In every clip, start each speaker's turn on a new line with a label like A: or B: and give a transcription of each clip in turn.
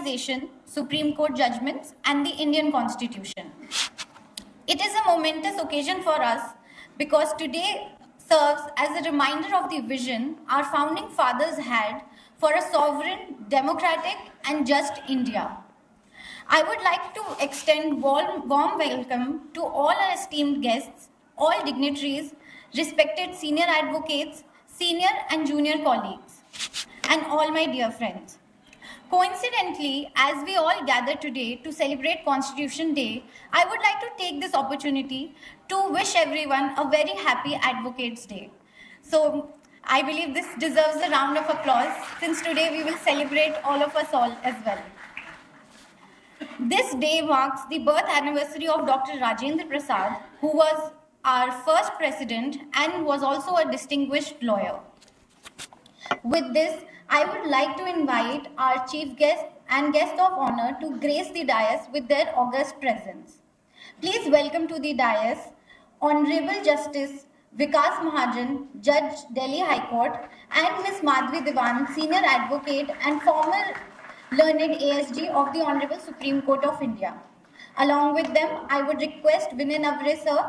A: decolonization, Supreme Court judgments, and the Indian Constitution. It is a momentous occasion for us because today serves as a reminder of the vision our founding fathers had for a sovereign, democratic, and just India. I would like to extend warm welcome to all our esteemed guests, all dignitaries, respected senior advocates, senior and junior colleagues, and all my dear friends. Coincidentally, as we all gather today to celebrate Constitution Day, I would like to take this opportunity to wish everyone a very happy Advocates Day. So, I believe this deserves a round of applause since today we will celebrate all of us all as well. This day marks the birth anniversary of Dr. Rajendra Prasad, who was our first president and was also a distinguished lawyer. With this, I would like to invite our chief guest and guest of honor to grace the dais with their august presence. Please welcome to the dais Honorable Justice Vikas Mahajan, Judge, Delhi High Court, and Ms. Madhavi Divan, Senior Advocate and former learned ASG of the Honorable Supreme Court of India. Along with them, I would request Vinay Navre Sir,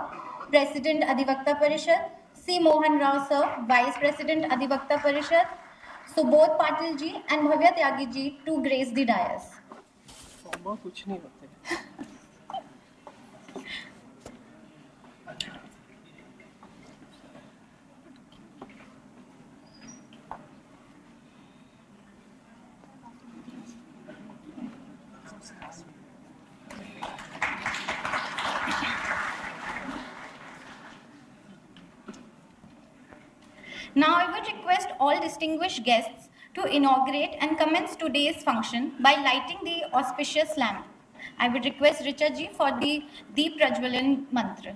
A: President Adhivakta Parishad, C. Mohan Rao Sir, Vice President Adhivakta Parishad, Subodh Patil ji and Bhavya Tyagi ji to grace the dais. Now I would request all distinguished guests to inaugurate and commence today's function by lighting the auspicious lamp. I would request Richa ji for the Deep Prajwalan mantra.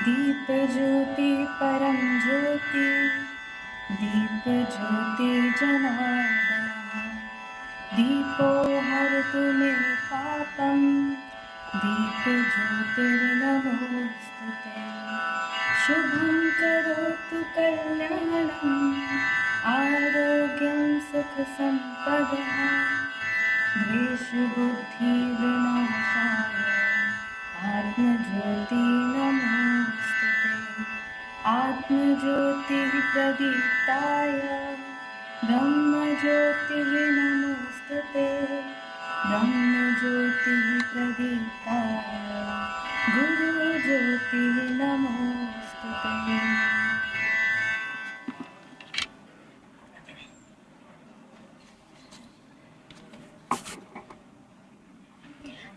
B: दीप ज्योति परम ज्योति दीप ज्योति जनार्दनः दीपो हरतु मे पापं दीप ज्योतिर्नमोस्तुते शुभं करोतु कल्याणं आरोग्यं सुख संपदः द्वेष बुद्धि विनाशाय आत्मज्योति नमोस्तुते आत्मज्योतिः प्रदीप्ताय ब्रह्मज्योतिः नमोस्तुते ब्रह्मज्योतिः प्रदीप्ताय गुरुज्योतिः नमोस्तुते.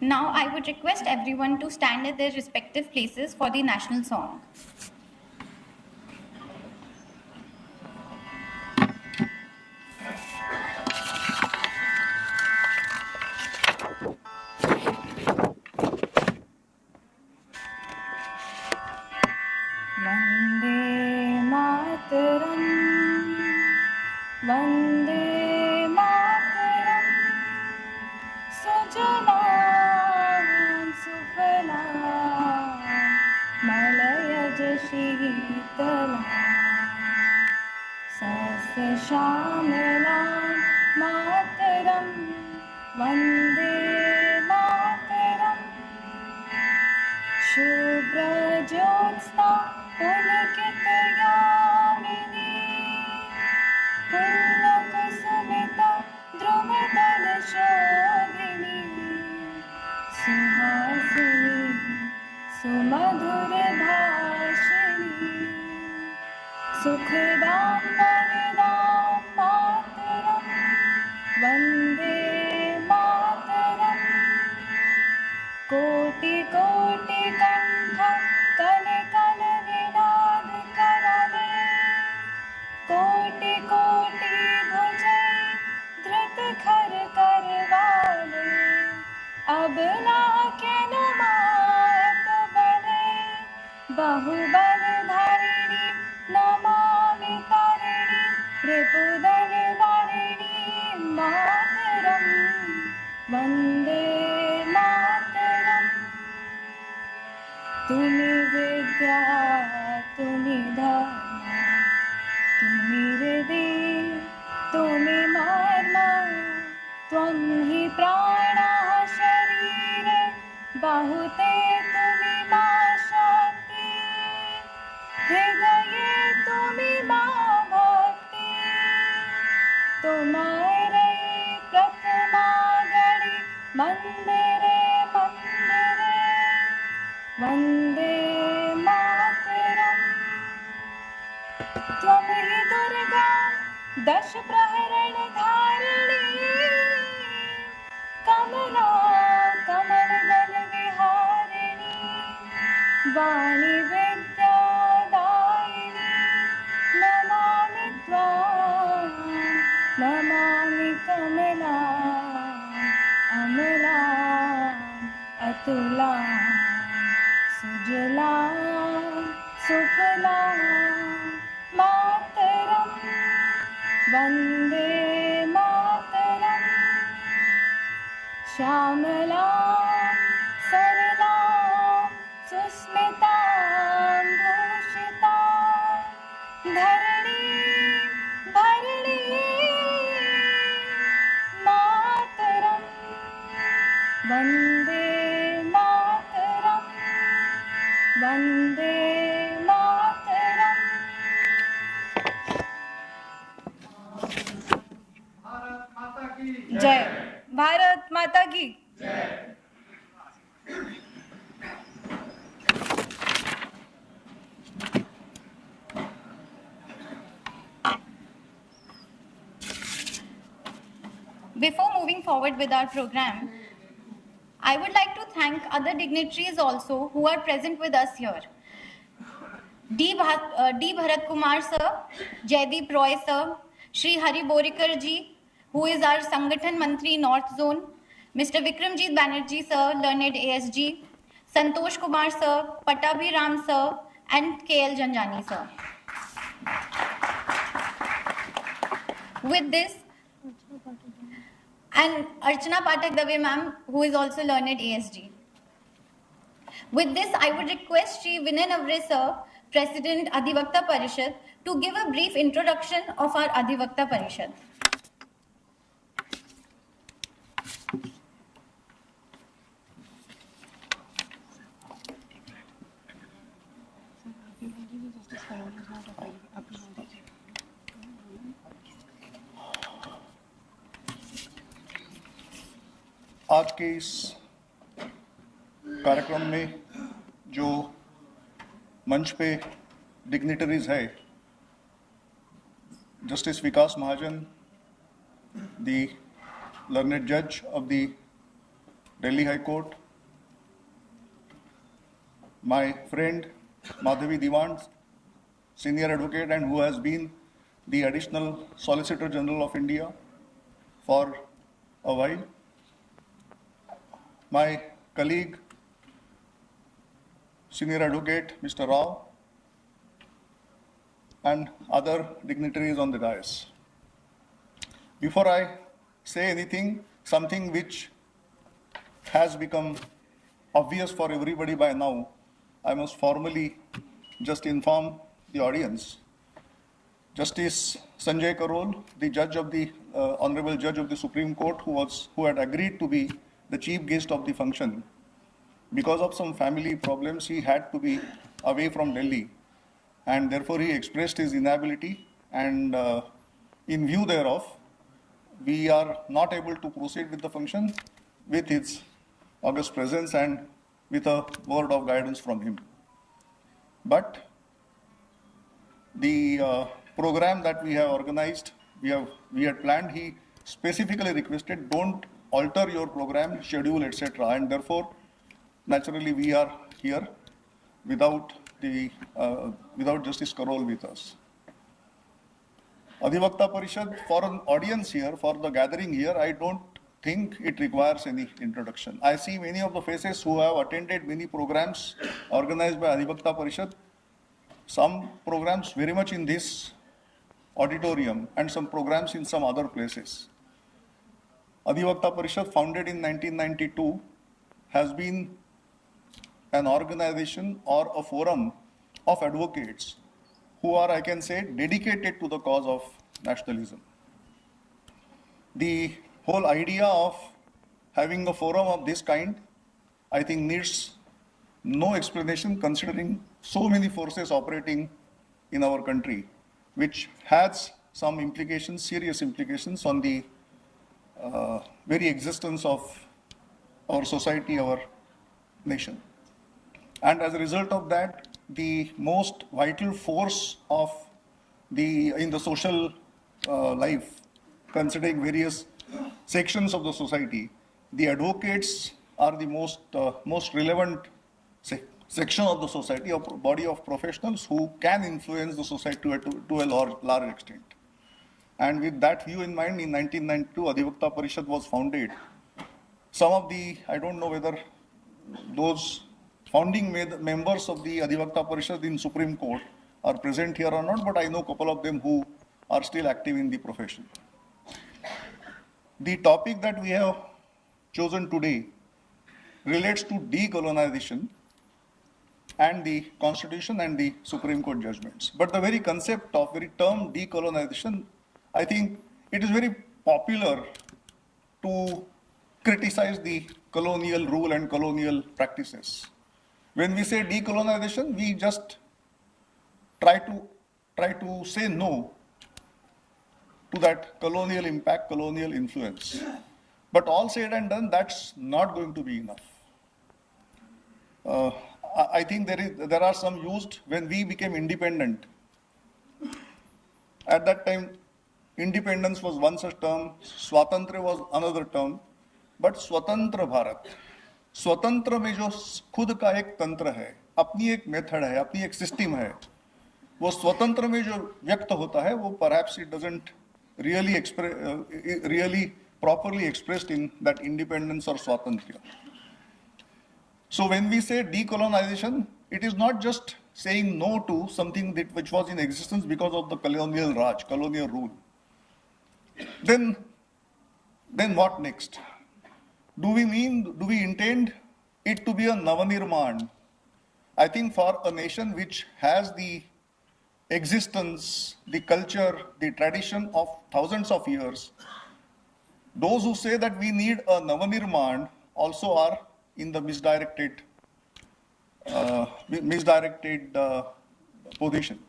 A: Now I would request everyone to stand at their respective places for the national song.
B: Vande Mataram, Vande Mataram, Sujalam Sufalam, Malayaj Sheetalam, Sasya Shamalam Mataram, Vande Mataram, Shubhra Jyotsna पुलकितयामिनी पुल्लकुसुमिता द्रुमदलशोभिनी Suhasini सुमधुरभाषिणी सुखदां वरदां मातरं वन्दे मातरं कोटि कोटि कण्ठ कन कन विनाद करले कोटि कोटि भुजै धृत खर करवाले अब ना के न मात बने बाहुबलधारिणी नमामि तारिणी रिपुदलवारिणी मातरम् वन्दे मातरम्। तुमि विद्या तुमि धर्म तुमि हृदि तुमि मर्म त्वं हि प्राणः शरीरे बाहुते तुमि मा शक्ति हृदये तुमि मा भक्ति तुम्हारे प्रथमा घड़ी मंदिरे मंदिरे वन्दे मातरम्। त्वं हि दुर्गा दश प्रहरण धारिणी कमला कमलदल विहारिणी वाणी विद्यादायिनी नमामि त्वां नमामि कमला अमला अतुला सुजला सुफला मातरम् वन्दे मातरम्। श्यामला सरला सुस्मिता भूषिता धरणी भरणी मातरम् वन्दे मातरम् वन्दे मातरम्। जय भारत माता की
A: Before moving forward with our program, I would like to thank other dignitaries also who are present with us here. D. Bharat Kumar sir, Jaideep Roy sir, Shri Hari Borikar ji, who is our Sangathan Mantri North Zone, Mr. Vikramjit Banerjee sir, learned ASG, Santosh Kumar sir, Patabhi Ram sir, and KL Janjani sir. With this, and Archana Pathak Dave ma'am, who is also learned ASG. With this, I would request Shri Vinay Navre sir, President Adhivakta Parishad, to give a brief introduction of our Adhivakta Parishad.
C: आज के इस कार्यक्रम में जो मंच पे dignitaries है, justice Vikas Mahajan, the learned judge of the Delhi High Court, my friend Madhavi Divan, senior advocate and who has been the additional Solicitor General of India for a while, my colleague, senior advocate Mr. Rao, and other dignitaries on the dais. Before I say anything, something which has become obvious for everybody by now, I must formally just inform the audience. Justice Sanjay Karol, the judge of the Honorable Judge of the Supreme Court, who had agreed to be the chief guest of the function, because of some family problems, he had to be away from Delhi, and therefore he expressed his inability, and in view thereof, we are not able to proceed with the function with his august presence and with a word of guidance from him. But the program that we have organized, we had planned, he specifically requested, don't alter your program, schedule, etc. And therefore, naturally, we are here without Justice Karol with us. Adhivakta Parishad, for an audience here, for the gathering here, I don't think it requires any introduction. I see many of the faces who have attended many programs organized by Adhivakta Parishad, some programs very much in this auditorium and some programs in some other places. Adhivakta Parishad, founded in 1992, has been an organization or a forum of advocates who are, I can say, dedicated to the cause of nationalism. The whole idea of having a forum of this kind, I think, needs no explanation considering so many forces operating in our country, which has some implications, serious implications on the very existence of our society, our nation. And as a result of that, the most vital force of in the social life, considering various sections of the society, the advocates are the most relevant section of the society, a body of professionals who can influence the society to a large extent. And with that view in mind, in 1992, Adhivakta Parishad was founded. Some of I don't know whether those founding members of the Adhivakta Parishad in Supreme Court are present here or not, but I know a couple of them who are still active in the profession. The topic that we have chosen today relates to decolonization and the Constitution and the Supreme Court judgments. But the very concept of, very term decolonization, I think it is very popular to criticize the colonial rule and colonial practices. When we say decolonization, we just try to say no to that colonial impact, colonial influence. But all said and done, that's not going to be enough. I think there are some used when we became independent. At that time, independence was one such term, Swatantra was another term, but Swatantra Bharat, स्वतंत्र में जो खुद का एक तंत्र है, अपनी एक मेथड है, अपनी एक सिस्टम है, वो स्वतंत्र में जो व्यक्त होता है, वो perhaps it doesn't really properly expressed in that independence or swatantra. So when we say decolonization, it is not just saying no to something which was in existence because of the colonial Raj, colonial rule. Then what next? Do we intend it to be a Navanirman? I think for a nation which has the existence, the culture, the tradition of thousands of years, those who say that we need a Navanirman also are in the misdirected position.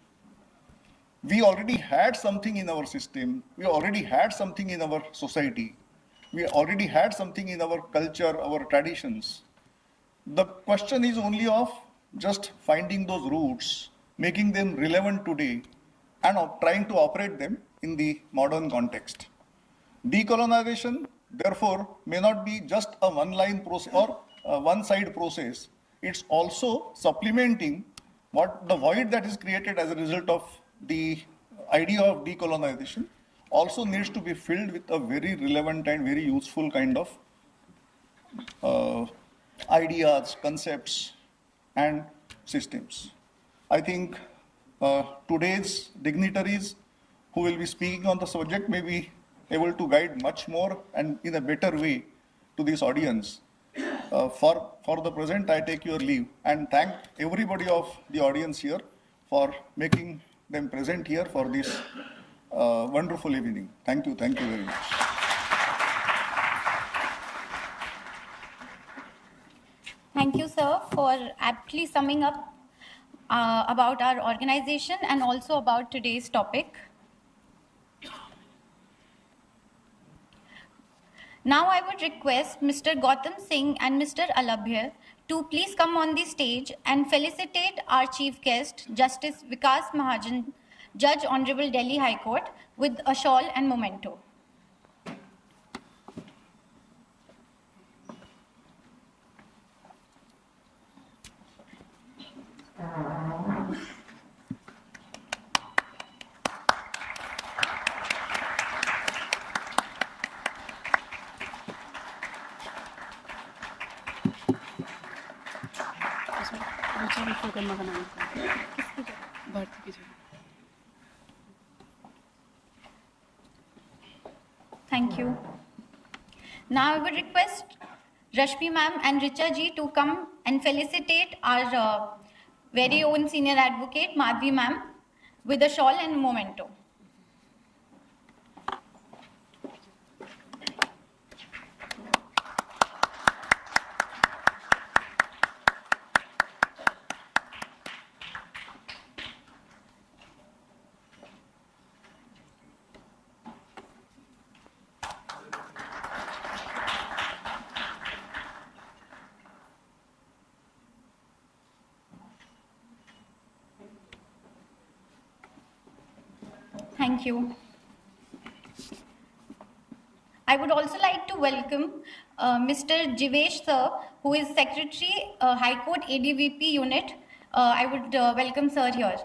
C: We already had something in our system. We already had something in our society. We already had something in our culture, our traditions. The question is only of just finding those roots, making them relevant today, and trying to operate them in the modern context. Decolonization, therefore, may not be just a one-line process or a one-side process. It's also supplementing the void that is created as a result of the idea of decolonization also needs to be filled with a very relevant and very useful kind of ideas, concepts, and systems. I think today's dignitaries who will be speaking on the subject may be able to guide much more and in a better way to this audience. For the present, I take your leave and thank everybody of the audience here for making them present here for this wonderful evening. Thank you very much.
A: Thank you, sir, for aptly summing up about our organization and also about today's topic. Now I would request Mr. Gautam Singh and Mr. Alabhya to please come on the stage and felicitate our chief guest, Justice Vikas Mahajan, Judge Hon'ble Delhi High Court, with a shawl and memento. Thank you. Now I would request Rashmi ma'am and Richa ji to come and felicitate our very own senior advocate Madhavi ma'am with a shawl and memento. Thank you. I would also like to welcome Mr. Jivesh sir, who is Secretary, High Court ADVP Unit. I would welcome sir here.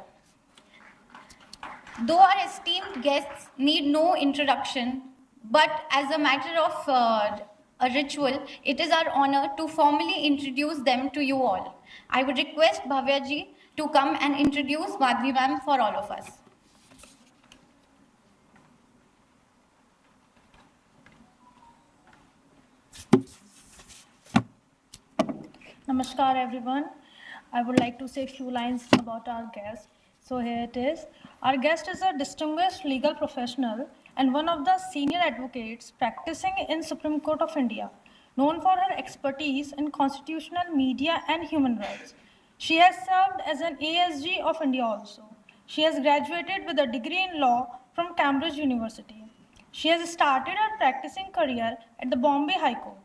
A: Though our esteemed guests need no introduction, but as a matter of a ritual, it is our honor to formally introduce them to you all. I would request Bhavya ji to come and introduce Madhavi ma'am for all of us.
D: Namaskar everyone. I would like to say a few lines about our guest. So here it is. Our guest is a distinguished legal professional and one of the senior advocates practicing in Supreme Court of India, known for her expertise in constitutional, media and human rights. She has served as an ASG of India also. She has graduated with a degree in law from Cambridge University. She has started her practicing career at the Bombay High Court.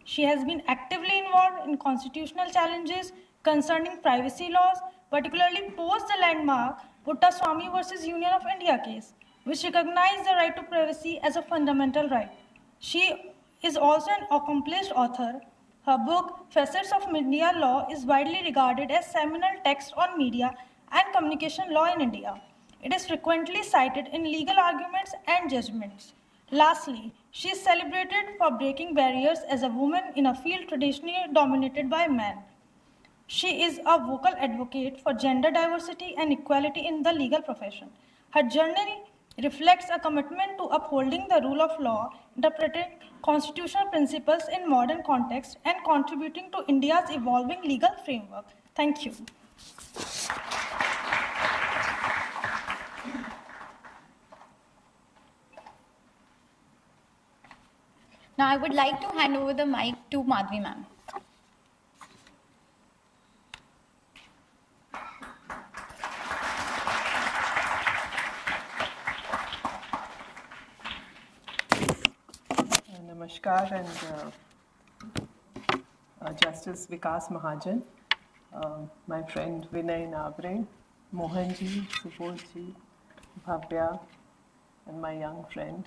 D: She has been actively involved in constitutional challenges concerning privacy laws, particularly post the landmark Puttaswamy versus Union of India case, which recognized the right to privacy as a fundamental right. She is also an accomplished author. Her book, Facets of Media Law, is widely regarded as seminal text on media and communication law in India. It is frequently cited in legal arguments and judgments. Lastly, she is celebrated for breaking barriers as a woman in a field traditionally dominated by men. She is a vocal advocate for gender diversity and equality in the legal profession. Her journey reflects a commitment to upholding the rule of law, interpreting constitutional principles in modern context, and contributing to India's evolving legal framework. Thank you.
A: Now I would like to hand over the mic to Madhavi ma'am.
E: Namaskar and Justice Vikas Mahajan, my friend Vinay Nabre, Mohanji, Subodhji, Bhavya, and my young friend.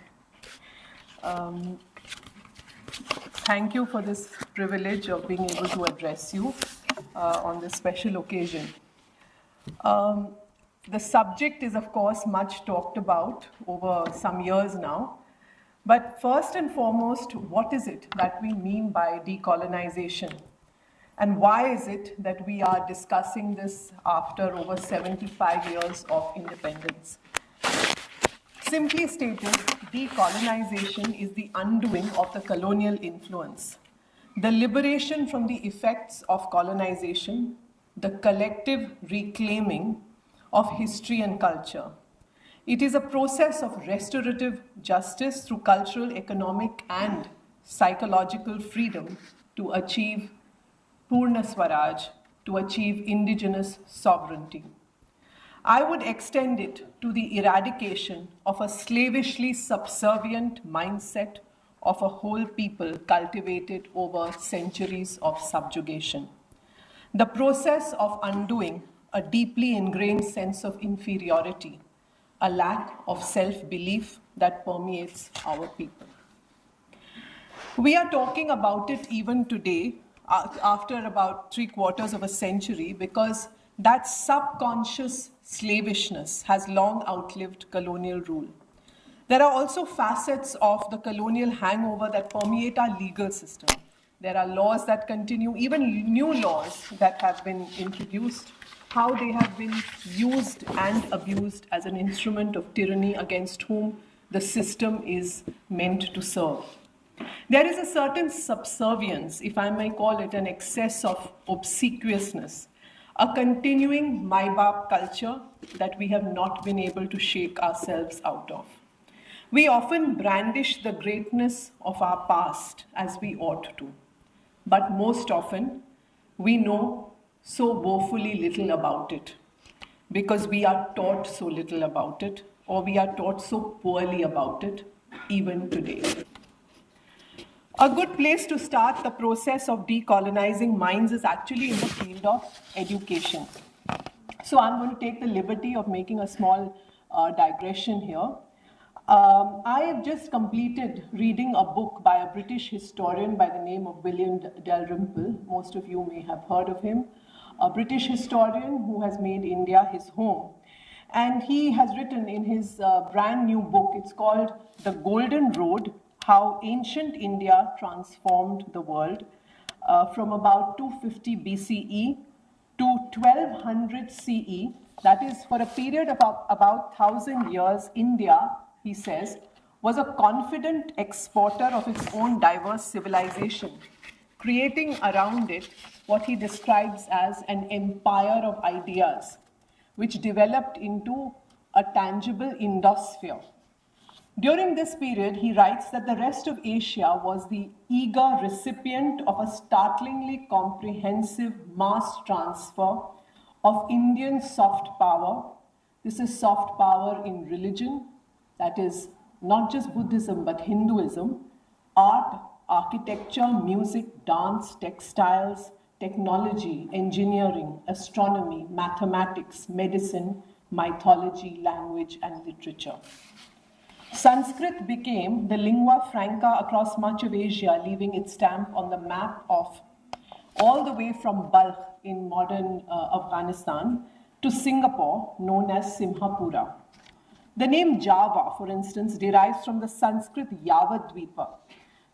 E: Thank you for this privilege of being able to address you on this special occasion. The subject is, of course, much talked about over some years now. But first and foremost, what is it that we mean by decolonization? And why is it that we are discussing this after over 75 years of independence? Simply stated, decolonization is the undoing of the colonial influence, the liberation from the effects of colonization, the collective reclaiming of history and culture. It is a process of restorative justice through cultural, economic, and psychological freedom to achieve Purna Swaraj, to achieve indigenous sovereignty. I would extend it to the eradication of a slavishly subservient mindset of a whole people cultivated over centuries of subjugation. The process of undoing a deeply ingrained sense of inferiority, a lack of self-belief that permeates our people. We are talking about it even today, after about 3/4 of a century, because that subconscious slavishness has long outlived colonial rule. There are also facets of the colonial hangover that permeate our legal system. There are laws that continue, even new laws that have been introduced how they have been used and abused as an instrument of tyranny against whom the system is meant to serve. There is a certain subservience, if I may call it an excess of obsequiousness, a continuing Mai-Baap culture that we have not been able to shake ourselves out of. We often brandish the greatness of our past as we ought to, but most often we know so woefully little about it because we are taught so little about it, or we are taught so poorly about it, even today. A good place to start the process of decolonizing minds is actually in the field of education. So I'm going to take the liberty of making a small digression here. I have just completed reading a book by a British historian by the name of William Dalrymple. Most of you may have heard of him. A British historian who has made India his home. And he has written in his brand new book, it's called The Golden Road, How Ancient India Transformed the World, from about 250 BCE to 1200 CE. That is, for a period of about 1,000 years, India, he says, was a confident exporter of its own diverse civilization, creating around it what he describes as an empire of ideas, which developed into a tangible Indosphere. During this period, he writes that the rest of Asia was the eager recipient of a startlingly comprehensive mass transfer of Indian soft power. This is soft power in religion, that is not just Buddhism but Hinduism, art, architecture, music, dance, textiles, technology, engineering, astronomy, mathematics, medicine, mythology, language, and literature. Sanskrit became the lingua franca across much of Asia, leaving its stamp on the map of all the way from Balkh in modern Afghanistan to Singapore, known as Simhapura. The name Java, for instance, derives from the Sanskrit Yavadvipa.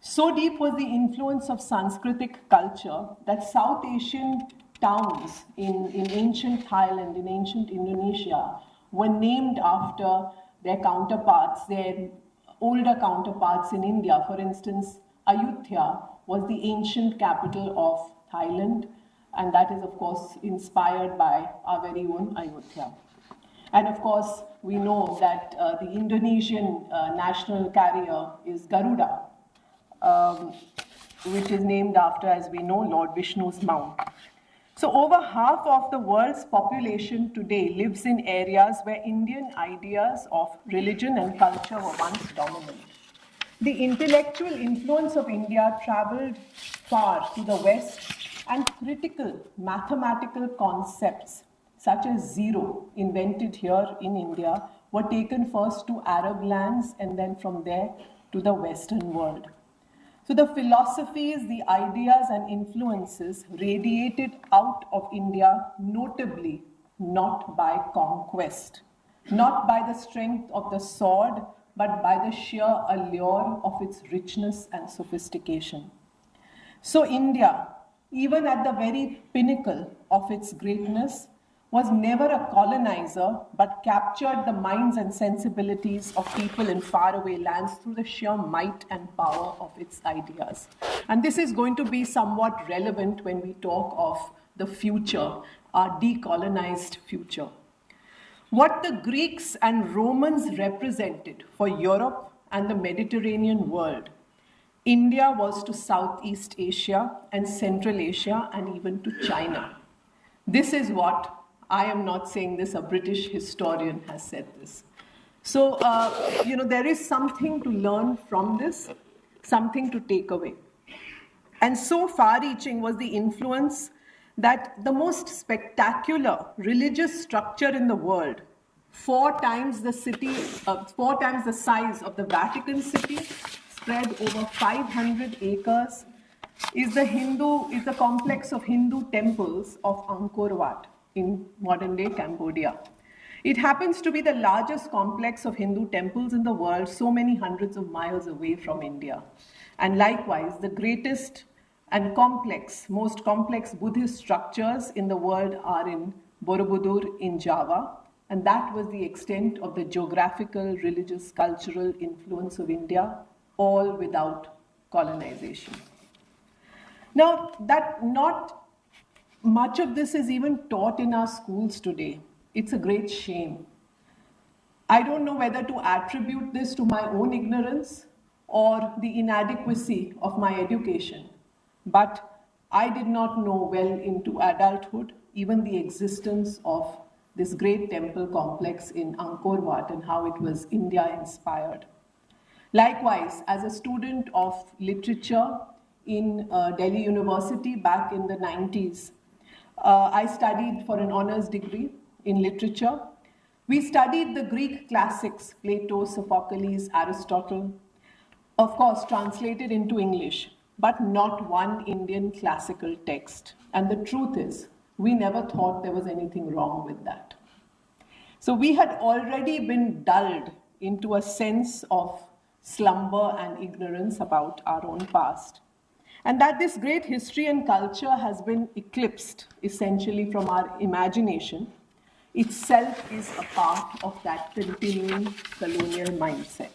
E: So deep was the influence of Sanskritic culture that South Asian towns in ancient Thailand, in ancient Indonesia, were named after their counterparts, their older counterparts in India. For instance, Ayutthaya was the ancient capital of Thailand, and that is, of course, inspired by our very own Ayutthaya. And of course, we know that the Indonesian national carrier is Garuda, which is named after, as we know, Lord Vishnu's mount. So over half of the world's population today lives in areas where Indian ideas of religion and culture were once dominant. The intellectual influence of India traveled far to the West, and critical mathematical concepts such as zero, invented here in India, were taken first to Arab lands and then from there to the Western world. So the philosophies, the ideas and influences radiated out of India, notably not by conquest, not by the strength of the sword, but by the sheer allure of its richness and sophistication. So India, even at the very pinnacle of its greatness, was never a colonizer, but captured the minds and sensibilities of people in faraway lands through the sheer might and power of its ideas. And this is going to be somewhat relevant when we talk of the future, our decolonized future. What the Greeks and Romans represented for Europe and the Mediterranean world, India was to Southeast Asia and Central Asia and even to China. This is what, I am not saying this, a British historian has said this. So, there is something to learn from this, something to take away. And so far-reaching was the influence that the most spectacular religious structure in the world, 4 times the size of the Vatican City, spread over 500 acres, is the complex of Hindu temples of Angkor Wat in modern-day Cambodia. It happens to be the largest complex of Hindu temples in the world, so many hundreds of miles away from India. And likewise, the greatest and most complex Buddhist structures in the world are in Borobudur in Java, and that was the extent of the geographical, religious, cultural influence of India, all without colonization. Now, that not much of this is even taught in our schools today. It's a great shame. I don't know whether to attribute this to my own ignorance or the inadequacy of my education, but I did not know well into adulthood even the existence of this great temple complex in Angkor Wat and how it was India inspired. Likewise, as a student of literature in Delhi University back in the 90s, I studied for an honors degree in literature. We studied the Greek classics, Plato, Sophocles, Aristotle, of course translated into English, but not one Indian classical text. And the truth is, we never thought there was anything wrong with that. So we had already been dulled into a sense of slumber and ignorance about our own past. And that this great history and culture has been eclipsed essentially from our imagination itself is a part of that continuing colonial mindset.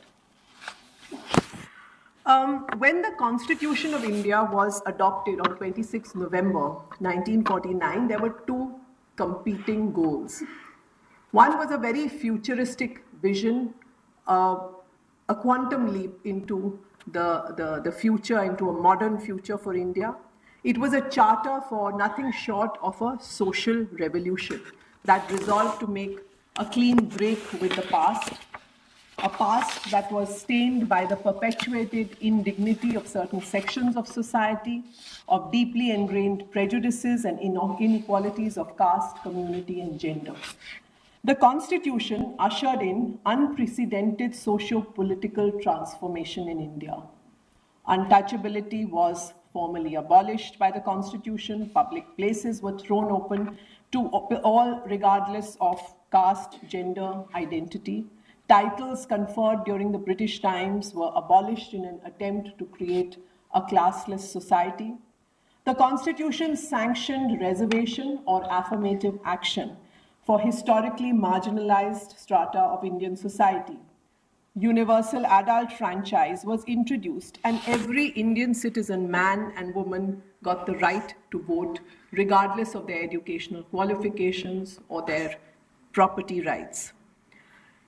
E: When the Constitution of India was adopted on 26 November 1949, there were two competing goals. One was a very futuristic vision, a quantum leap into the future, into a modern future for India. It was a charter for nothing short of a social revolution that resolved to make a clean break with the past, a past that was stained by the perpetuated indignity of certain sections of society, of deeply ingrained prejudices and inequalities of caste, community, and gender. The Constitution ushered in unprecedented socio-political transformation in India. Untouchability was formally abolished by the Constitution. Public places were thrown open to all regardless of caste, gender, identity. Titles conferred during the British times were abolished in an attempt to create a classless society. The Constitution sanctioned reservation or affirmative action for historically marginalized strata of Indian society. Universal adult franchise was introduced, and every Indian citizen, man and woman, got the right to vote, regardless of their educational qualifications or their property rights.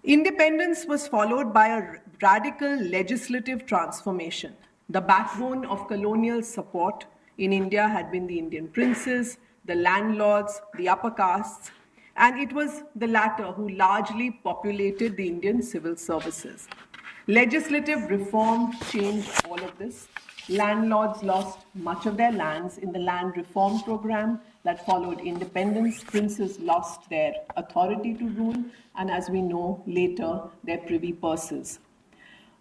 E: Independence was followed by a radical legislative transformation. The backbone of colonial support in India had been the Indian princes, the landlords, the upper castes, and it was the latter who largely populated the Indian civil services. Legislative reform changed all of this. Landlords lost much of their lands in the land reform program that followed independence. Princes lost their authority to rule, and as we know later, their privy purses.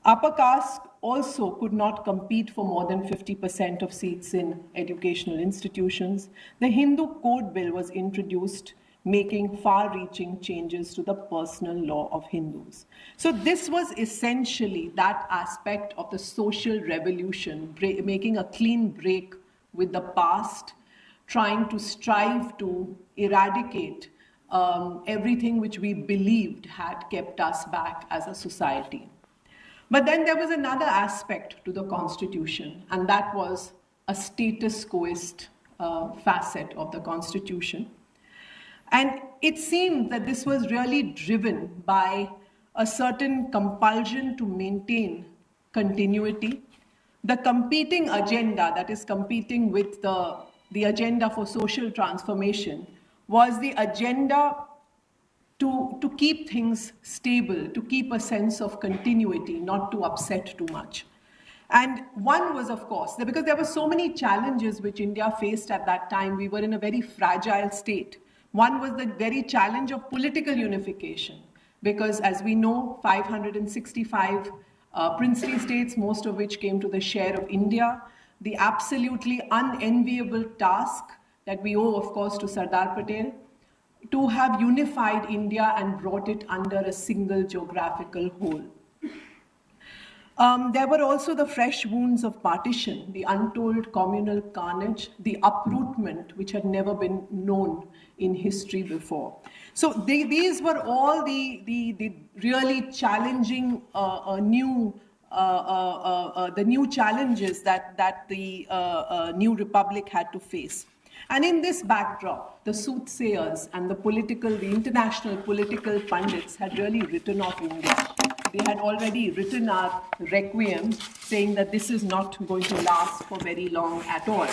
E: Upper caste also could not compete for more than 50% of seats in educational institutions. The Hindu Code Bill was introduced, making far-reaching changes to the personal law of Hindus. So this was essentially that aspect of the social revolution, making a clean break with the past, trying to strive to eradicate everything which we believed had kept us back as a society. But then there was another aspect to the Constitution, and that was a status quoist facet of the Constitution. And it seemed that this was really driven by a certain compulsion to maintain continuity. The competing agenda, that is competing with the agenda for social transformation, was the agenda to keep things stable, to keep a sense of continuity, not to upset too much. And one was, of course, because there were so many challenges which India faced at that time. We were in a very fragile state. One was the very challenge of political unification, because as we know, 565 princely states, most of which came to the share of India, the absolutely unenviable task that we owe, of course, to Sardar Patel, to have unified India and brought it under a single geographical whole. There were also the fresh wounds of partition, the untold communal carnage, the uprootment which had never been known in history before. So these were all the really challenging the new challenges that the new republic had to face. And in this backdrop, the soothsayers and the international political pundits had really written off India. They had already written our requiem, saying that this is not going to last for very long at all.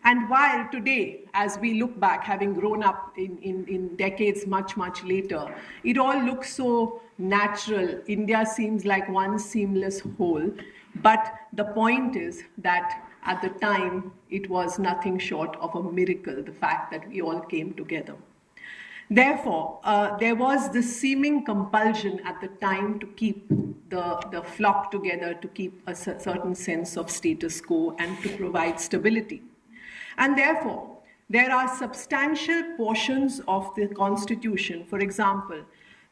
E: And while today, as we look back, having grown up in decades much, much later, it all looks so natural. India seems like one seamless whole. But the point is that at the time, it was nothing short of a miracle, the fact that we all came together. Therefore, there was this seeming compulsion at the time to keep the flock together, to keep a certain sense of status quo and to provide stability. And therefore, there are substantial portions of the Constitution, for example,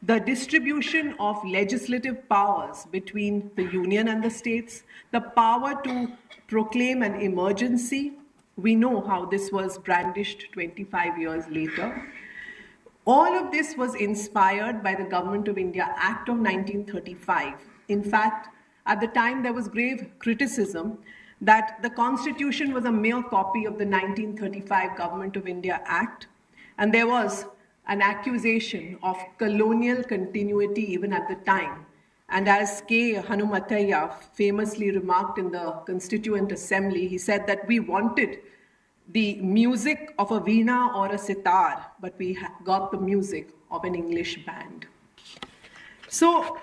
E: the distribution of legislative powers between the Union and the states, the power to proclaim an emergency. We know how this was brandished 25 years later. All of this was inspired by the Government of India Act of 1935. In fact, at the time there was grave criticism that the Constitution was a mere copy of the 1935 Government of India Act, and there was an accusation of colonial continuity even at the time. And as K. Hanumataya famously remarked in the Constituent Assembly, he said that we wanted the music of a veena or a sitar, but we got the music of an English band. So,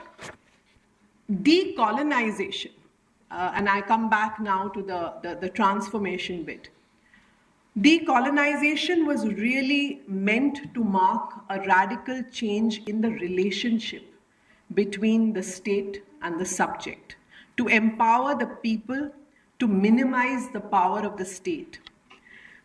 E: decolonization, and I come back now to the transformation bit. Decolonization was really meant to mark a radical change in the relationship between the state and the subject, to empower the people, to minimize the power of the state.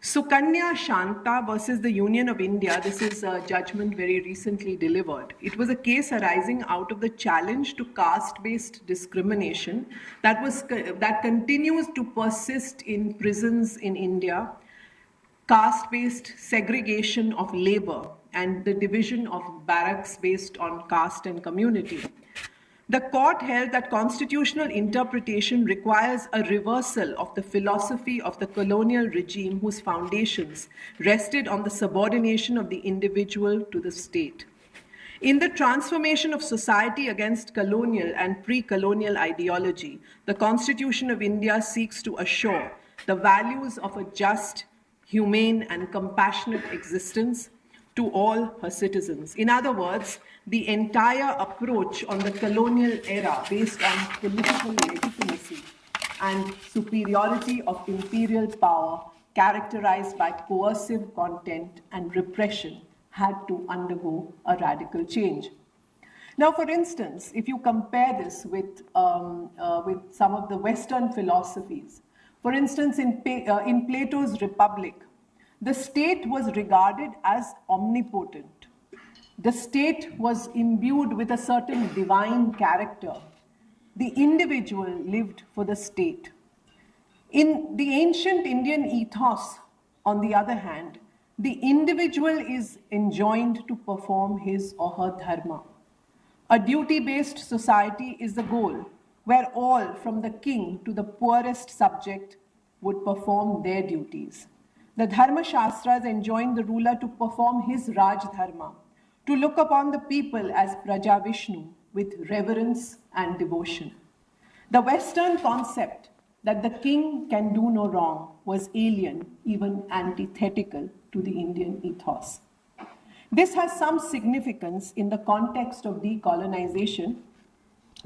E: Sukanya Shanta versus the Union of India, this is a judgment very recently delivered. It was a case arising out of the challenge to caste-based discrimination that continues to persist in prisons in India, caste-based segregation of labor, and the division of barracks based on caste and community. The court held that constitutional interpretation requires a reversal of the philosophy of the colonial regime whose foundations rested on the subordination of the individual to the state. In the transformation of society against colonial and pre-colonial ideology, the Constitution of India seeks to assure the values of a just, humane, and compassionate existence to all her citizens. In other words, the entire approach on the colonial era based on political legitimacy and superiority of imperial power characterized by coercive content and repression had to undergo a radical change. Now, for instance, if you compare this with some of the Western philosophies, for instance, in Plato's Republic, the state was regarded as omnipotent. The state was imbued with a certain divine character. The individual lived for the state. In the ancient Indian ethos, on the other hand, the individual is enjoined to perform his or her dharma. A duty-based society is the goal, where all, from the king to the poorest subject, would perform their duties. The Dharma Shastras enjoined the ruler to perform his Raj Dharma, to look upon the people as Praja Vishnu with reverence and devotion. The Western concept that the king can do no wrong was alien, even antithetical to the Indian ethos. This has some significance in the context of decolonization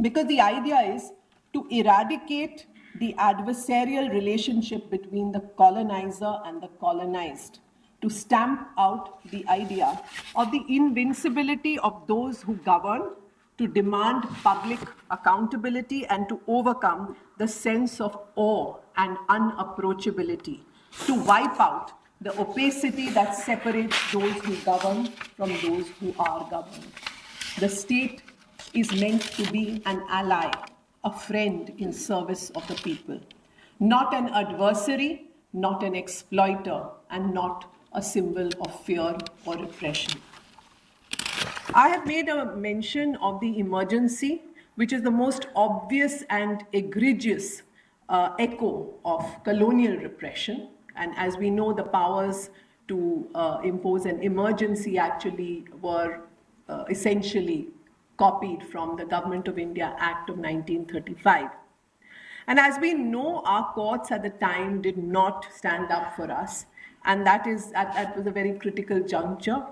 E: because the idea is to eradicate the adversarial relationship between the colonizer and the colonized, to stamp out the idea of the invincibility of those who govern, to demand public accountability, and to overcome the sense of awe and unapproachability, to wipe out the opacity that separates those who govern from those who are governed. The state is meant to be an ally, a friend in service of the people, not an adversary, not an exploiter, and not a symbol of fear or repression. I have made a mention of the emergency, which is the most obvious and egregious echo of colonial repression. And as we know, the powers to impose an emergency actually were essentially copied from the Government of India Act of 1935. And as we know, our courts at the time did not stand up for us. And that was a very critical juncture.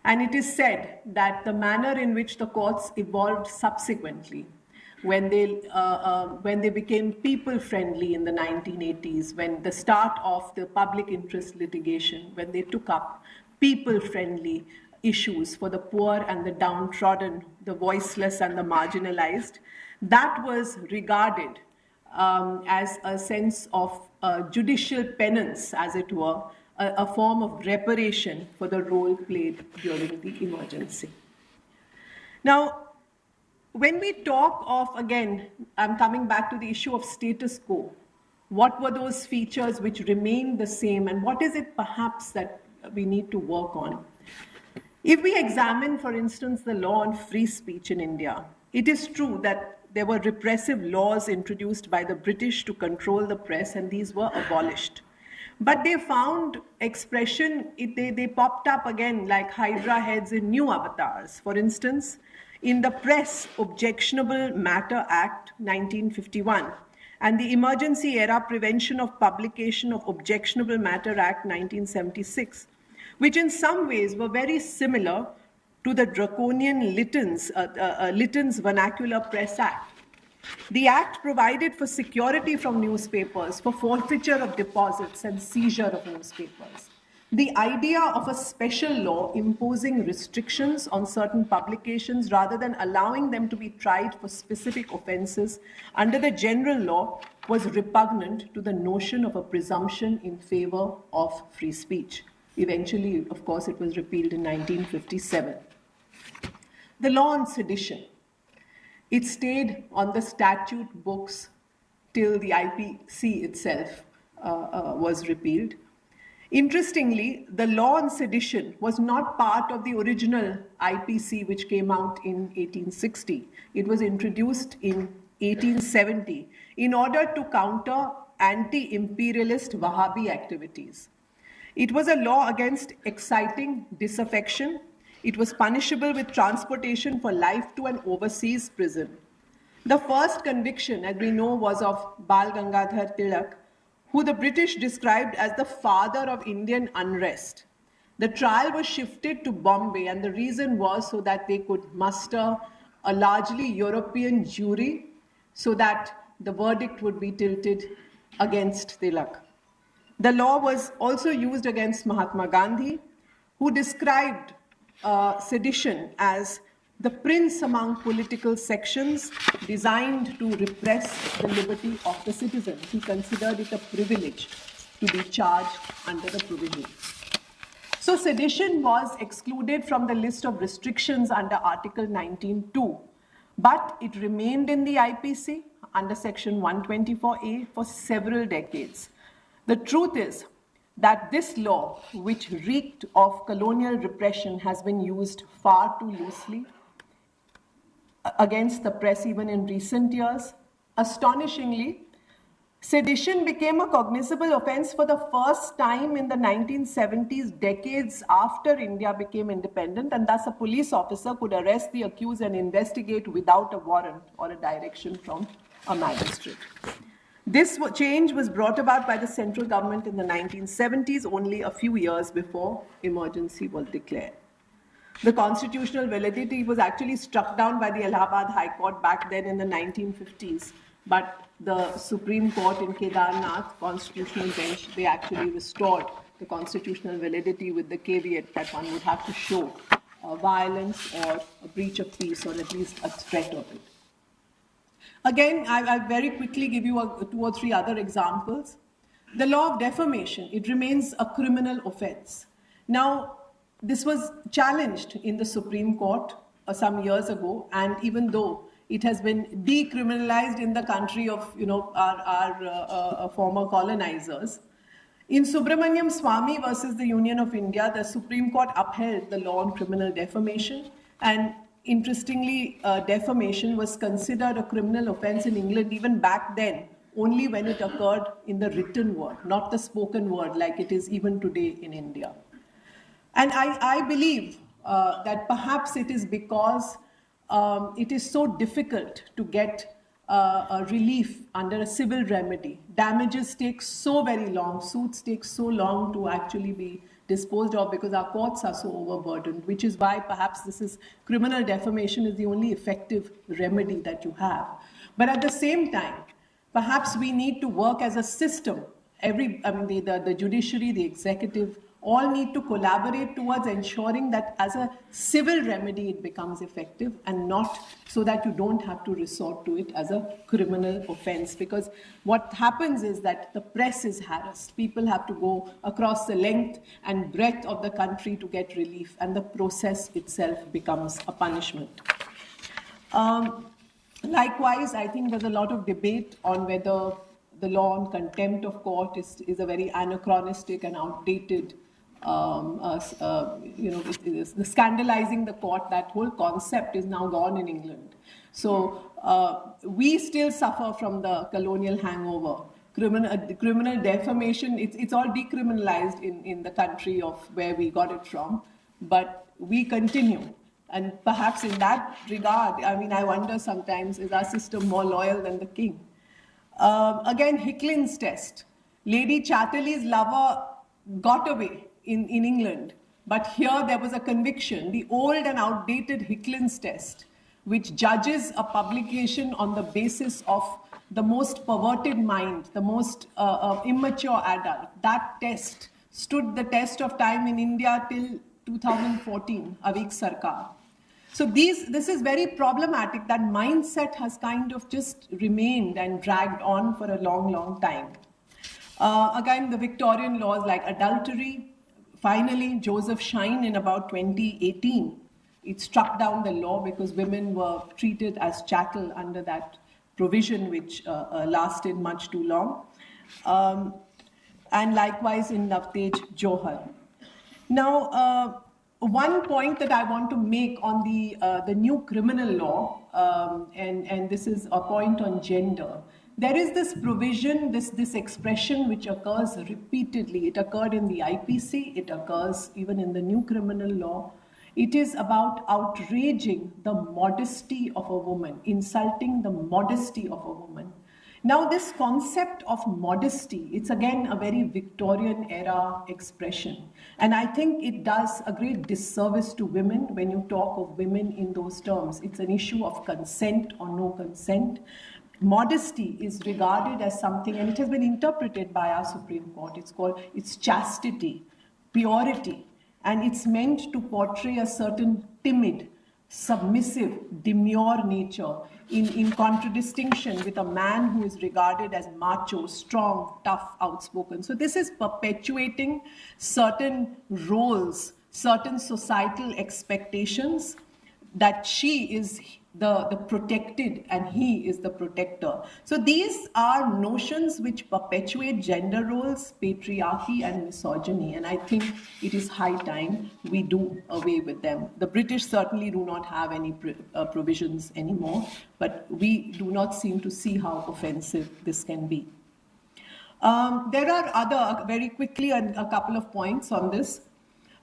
E: And it is said that the manner in which the courts evolved subsequently, when they became people-friendly in the 1980s, when the start of the public interest litigation, when they took up people-friendly issues for the poor and the downtrodden, the voiceless and the marginalized, that was regarded as a sense of judicial penance, as it were, a form of reparation for the role played during the emergency. Now, when we talk of, again, I'm coming back to the issue of status quo, what were those features which remained the same, and what is it perhaps that we need to work on? If we examine, for instance, the law on free speech in India, it is true that there were repressive laws introduced by the British to control the press, and these were abolished. But they found expression, they popped up again like Hydra heads in new avatars. For instance, in the Press Objectionable Matter Act 1951 and the Emergency Era Prevention of Publication of Objectionable Matter Act 1976, which in some ways were very similar to the draconian Lytton's Vernacular Press Act. The Act provided for security from newspapers, for forfeiture of deposits and seizure of newspapers. The idea of a special law imposing restrictions on certain publications rather than allowing them to be tried for specific offenses under the general law was repugnant to the notion of a presumption in favor of free speech. Eventually, of course, it was repealed in 1957. The law on sedition. It stayed on the statute books till the IPC itself was repealed. Interestingly, the law on sedition was not part of the original IPC, which came out in 1860. It was introduced in 1870 in order to counter anti-imperialist Wahhabi activities. It was a law against exciting disaffection. It was punishable with transportation for life to an overseas prison. The first conviction, as we know, was of Bal Gangadhar Tilak, who the British described as the father of Indian unrest. The trial was shifted to Bombay, and the reason was so that they could muster a largely European jury so that the verdict would be tilted against Tilak. The law was also used against Mahatma Gandhi, who described sedition as the prince among political sections designed to repress the liberty of the citizen. He considered it a privilege to be charged under the provision. So sedition was excluded from the list of restrictions under Article 19(2), but it remained in the IPC under Section 124A for several decades. The truth is that this law, which reeked of colonial repression, has been used far too loosely against the press even in recent years. Astonishingly, sedition became a cognizable offense for the first time in the 1970s, decades after India became independent, and thus a police officer could arrest the accused and investigate without a warrant or a direction from a magistrate. This change was brought about by the central government in the 1970s, only a few years before emergency was declared. The constitutional validity was actually struck down by the Allahabad High Court back then in the 1950s, but the Supreme Court in Kedarnath constitutional bench, they actually restored the constitutional validity with the caveat that one would have to show violence or a breach of peace, or at least a threat of it. Again, I'll very quickly give you 2 or 3 other examples. The law of defamation, it remains a criminal offense. Now, this was challenged in the Supreme Court some years ago, and even though it has been decriminalized in the country of, our former colonizers. In Subramaniam Swamy versus the Union of India, the Supreme Court upheld the law on criminal defamation. And interestingly, defamation was considered a criminal offense in England even back then, only when it occurred in the written word, not the spoken word like it is even today in India. And I believe that perhaps it is because it is so difficult to get a relief under a civil remedy. Damages take so very long, suits take so long to actually be disposed of because our courts are so overburdened, which is why perhaps criminal defamation is the only effective remedy that you have. But at the same time, perhaps we need to work as a system. The judiciary, the executive, all need to collaborate towards ensuring that as a civil remedy it becomes effective and not so that you don't have to resort to it as a criminal offense. Because what happens is that the press is harassed. People have to go across the length and breadth of the country to get relief, and the process itself becomes a punishment. Likewise, I think there's a lot of debate on whether the law on contempt of court is a very anachronistic and outdated the scandalizing the court, that whole concept is now gone in England. So we still suffer from the colonial hangover. Criminal defamation, it's all decriminalized in the country of where we got it from, but we continue. And perhaps in that regard, I wonder sometimes, is our system more loyal than the king? Again, Hicklin's test. Lady Chatterley's lover got away in England, but here there was a conviction. The old and outdated Hicklin's test, which judges a publication on the basis of the most perverted mind, the most immature adult, that test stood the test of time in India till 2014, Avik Sarkar. So this is very problematic. That mindset has kind of just remained and dragged on for a long, long time. Again, the Victorian laws like adultery. Finally, Joseph Shine in about 2018, it struck down the law because women were treated as chattel under that provision, which lasted much too long. And likewise in Navtej Johar. Now, one point that I want to make on the new criminal law, and this is a point on gender. There is this provision, this expression which occurs repeatedly. It occurred in the IPC, it occurs even in the new criminal law. It is about outraging the modesty of a woman, insulting the modesty of a woman. Now, this concept of modesty, it's again a very Victorian era expression. And I think it does a great disservice to women when you talk of women in those terms. It's an issue of consent or no consent. Modesty is regarded as something, and it has been interpreted by our Supreme Court. It's chastity, purity, and it's meant to portray a certain timid, submissive, demure nature in contradistinction with a man who is regarded as macho, strong, tough, outspoken. So this is perpetuating certain roles, certain societal expectations that she is the protected and he is the protector. So these are notions which perpetuate gender roles, patriarchy and misogyny, and I think it is high time we do away with them. The British certainly do not have any provisions anymore, but we do not seem to see how offensive this can be. There are very quickly, a couple of points on this.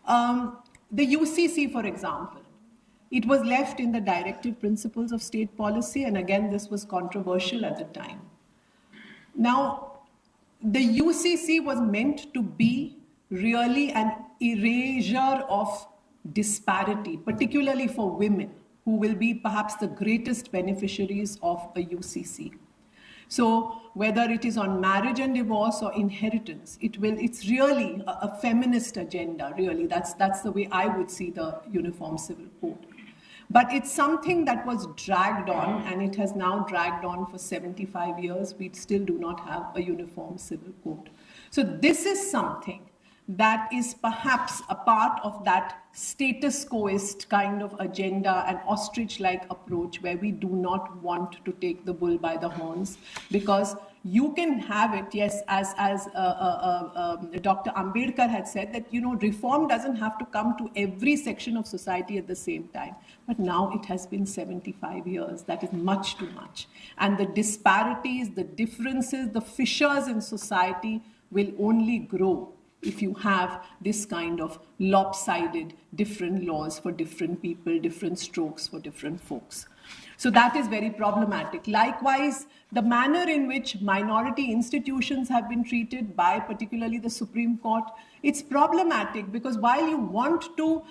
E: The UCC, for example, it was left in the directive principles of state policy, and again, this was controversial at the time. Now, the UCC was meant to be really an erasure of disparity, particularly for women, who will be perhaps the greatest beneficiaries of a UCC. So whether it is on marriage and divorce or inheritance, it's really a feminist agenda, really. That's the way I would see the Uniform Civil Code. But it's something that was dragged on, and it has now dragged on for 75 years. We still do not have a uniform civil code. So this is something that is perhaps a part of that status quoist kind of agenda, an ostrich-like approach where we do not want to take the bull by the horns, because you can have it, yes, as Dr. Ambedkar had said, that, reform doesn't have to come to every section of society at the same time. But now it has been 75 years. That is much too much. And the disparities, the differences, the fissures in society will only grow if you have this kind of lopsided, different laws for different people, different strokes for different folks. So that is very problematic. Likewise, the manner in which minority institutions have been treated by particularly the Supreme Court, it's problematic because while you want to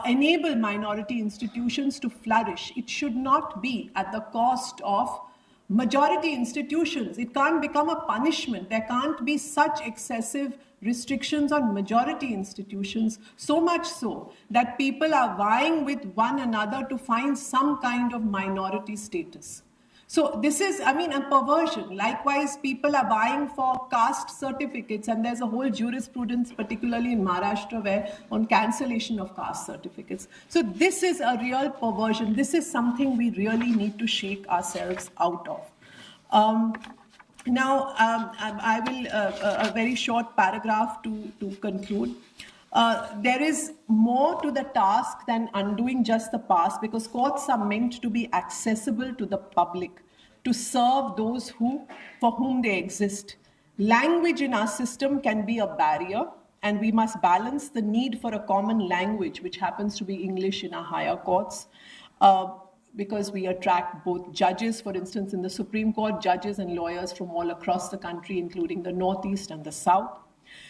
E: enable minority institutions to flourish, it should not be at the cost of majority institutions. It can't become a punishment. There can't be such excessive restrictions on majority institutions, so much so that people are vying with one another to find some kind of minority status. So this is, a perversion. Likewise, people are vying for caste certificates, and there's a whole jurisprudence, particularly in Maharashtra, where on cancellation of caste certificates. So this is a real perversion. This is something we really need to shake ourselves out of. Now, I will, a very short paragraph to conclude. There is more to the task than undoing just the past, because courts are meant to be accessible to the public, to serve those for whom they exist. Language in our system can be a barrier, and we must balance the need for a common language, which happens to be English in our higher courts, because we attract both judges, for instance, in the Supreme Court, judges and lawyers from all across the country, including the Northeast and the South.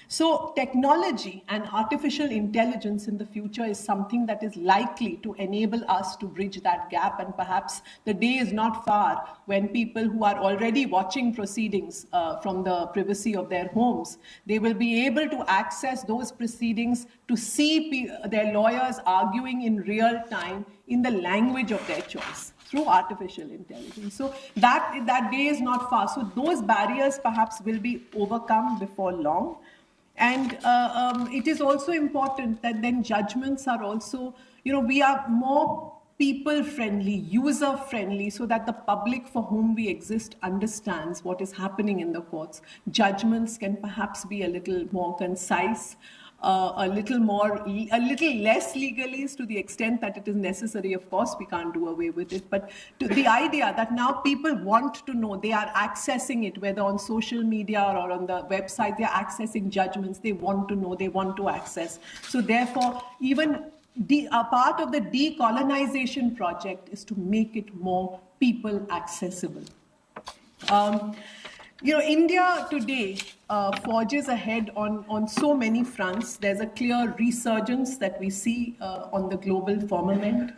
E: So technology and artificial intelligence in the future is something that is likely to enable us to bridge that gap, and perhaps the day is not far when people who are already watching proceedings from the privacy of their homes, they will be able to access those proceedings to see their lawyers arguing in real time in the language of their choice through artificial intelligence. So that day is not far. So those barriers perhaps will be overcome before long. And it is also important that then judgments are also, we are more people-friendly, user-friendly, so that the public for whom we exist understands what is happening in the courts. Judgments can perhaps be a little more concise, a little less legalese to the extent that it is necessary. Of course, we can't do away with it, but to the idea that now people want to know, they are accessing it, whether on social media or on the website, they are accessing judgments, they want to know, they want to access. So therefore, even a part of the decolonization project is to make it more people accessible. India today forges ahead on so many fronts. There's a clear resurgence that we see on the global firmament.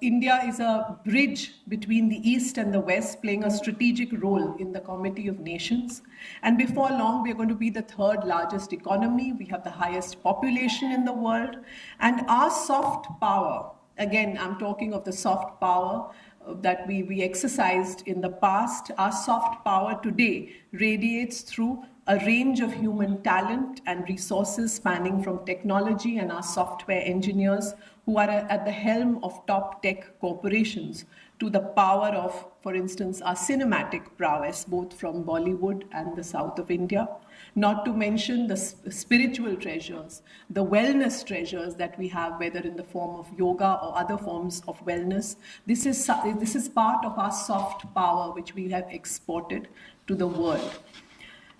E: India is a bridge between the East and the West, playing a strategic role in the Committee of Nations. And before long, we're going to be the third largest economy. We have the highest population in the world. And our soft power, again, I'm talking of the soft power that we exercised in the past, our soft power today radiates through a range of human talent and resources spanning from technology and our software engineers who are at the helm of top tech corporations to the power of, for instance, our cinematic prowess, both from Bollywood and the south of India. Not to mention the spiritual treasures, the wellness treasures that we have, whether in the form of yoga or other forms of wellness. This is part of our soft power, which we have exported to the world.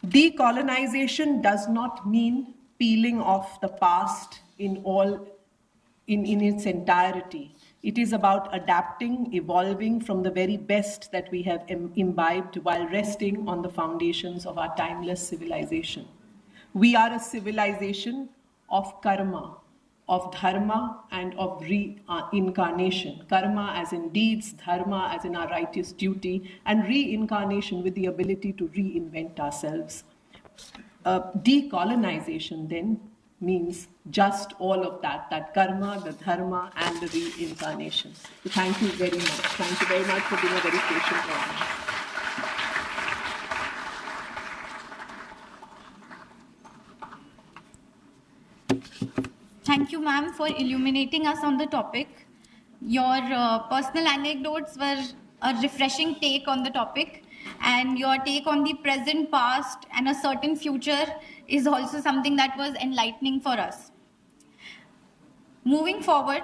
E: Decolonization does not mean peeling off the past in its entirety. It is about adapting, evolving from the very best that we have imbibed while resting on the foundations of our timeless civilization. We are a civilization of karma, of dharma, and of reincarnation. Karma as in deeds, dharma as in our righteous duty, and reincarnation with the ability to reinvent ourselves. Decolonization then means just all of that karma, the dharma, and the reincarnation. So thank you very much. Thank you very much for being a very patient audience.
A: ma'am, for illuminating us on the topic. Your personal anecdotes were a refreshing take on the topic, and your take on the present, past, and a certain future is also something that was enlightening for us. Moving forward,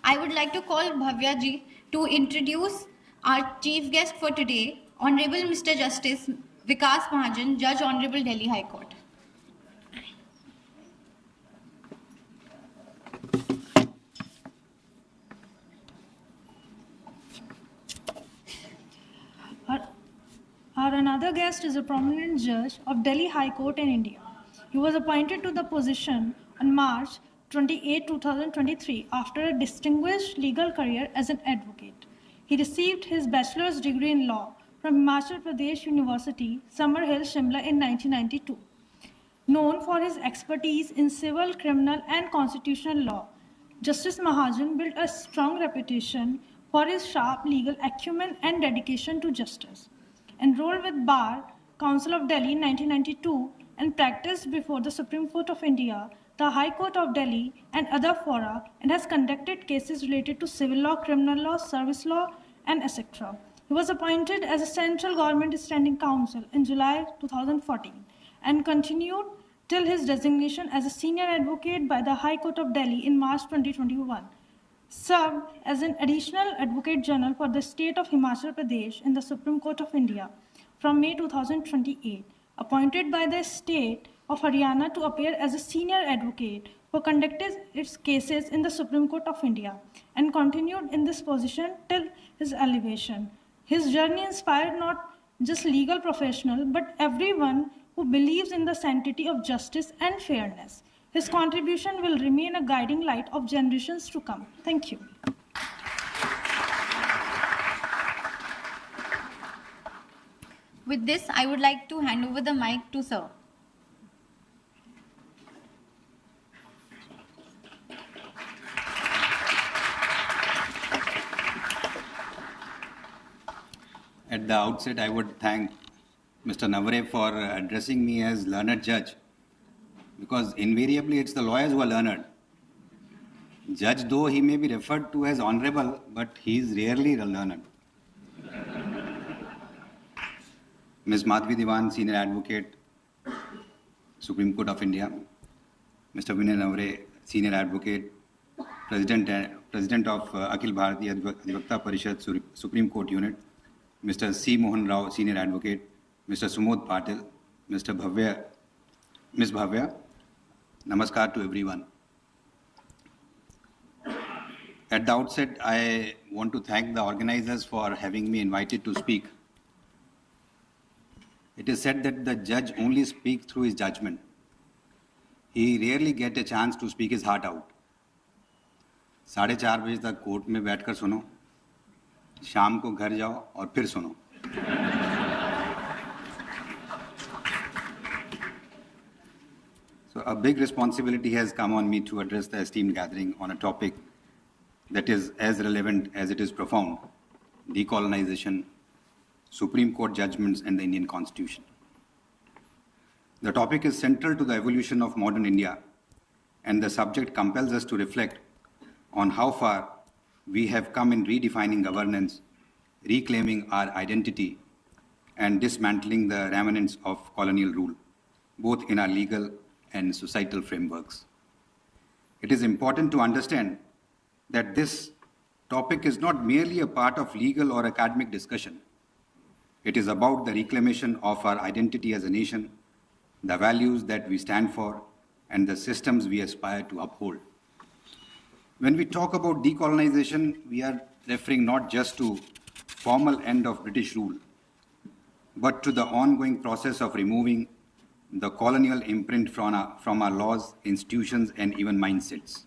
A: I would like to call Bhavya ji to introduce our chief guest for today, Honorable Mr. Justice Vikas Mahajan, Judge Honorable Delhi High Court.
D: Our another guest is a prominent judge of Delhi High Court in India. He was appointed to the position on March 28, 2023 after a distinguished legal career as an advocate. He received his bachelor's degree in law from Himachal Pradesh University, Summer Hill, Shimla in 1992. Known for his expertise in civil, criminal, and constitutional law, Justice Mahajan built a strong reputation for his sharp legal acumen and dedication to justice. Enrolled with Bar Council of Delhi in 1992 and practiced before the Supreme Court of India, the High Court of Delhi, and other fora, and has conducted cases related to civil law, criminal law, service law, and etc. He was appointed as a Central Government Standing Counsel in July 2014 and continued till his designation as a senior advocate by the High Court of Delhi in March 2021. Served as an additional Advocate General for the state of Himachal Pradesh in the Supreme Court of India from May 2028. Appointed by the state of Haryana to appear as a senior advocate for conducting its cases in the Supreme Court of India and continued in this position till his elevation. His journey inspired not just legal professionals but everyone who believes in the sanctity of justice and fairness. His contribution will remain a guiding light of generations to come. Thank you.
A: With this, I would like to hand over the mic to Sir.
F: At the outset, I would thank Mr. Navare for addressing me as learned judge, because invariably it's the lawyers who are learned. Judge, though he may be referred to as honorable, but he is rarely learned. Ms. Madhavi Divan, Senior Advocate, Supreme Court of India. Mr. Vinay Navare, Senior Advocate, President of Akhil Bharatiya Adhivakta Parishad, Supreme Court Unit. Mr. C. Mohan Rao, Senior Advocate. Mr. Sumod Patil, Mr. Bhavya, Ms. Bhavya. Namaskar to everyone. At the outset, I want to thank the organizers for having me invited to speak. It is said that the judge only speaks through his judgment. He rarely gets a chance to speak his heart out. 4:30 बजे तक court में बैठकर सुनो, शाम को घर जाओ और फिर सुनो. So a big responsibility has come on me to address the esteemed gathering on a topic that is as relevant as it is profound: decolonization, Supreme Court judgments, and the Indian Constitution. The topic is central to the evolution of modern India, and the subject compels us to reflect on how far we have come in redefining governance, reclaiming our identity, and dismantling the remnants of colonial rule, both in our legal and societal frameworks. It is important to understand that this topic is not merely a part of legal or academic discussion. It is about the reclamation of our identity as a nation, the values that we stand for, and the systems we aspire to uphold. When we talk about decolonization, we are referring not just to formal end of British rule, but to the ongoing process of removing the colonial imprint from our laws, institutions, and even mindsets.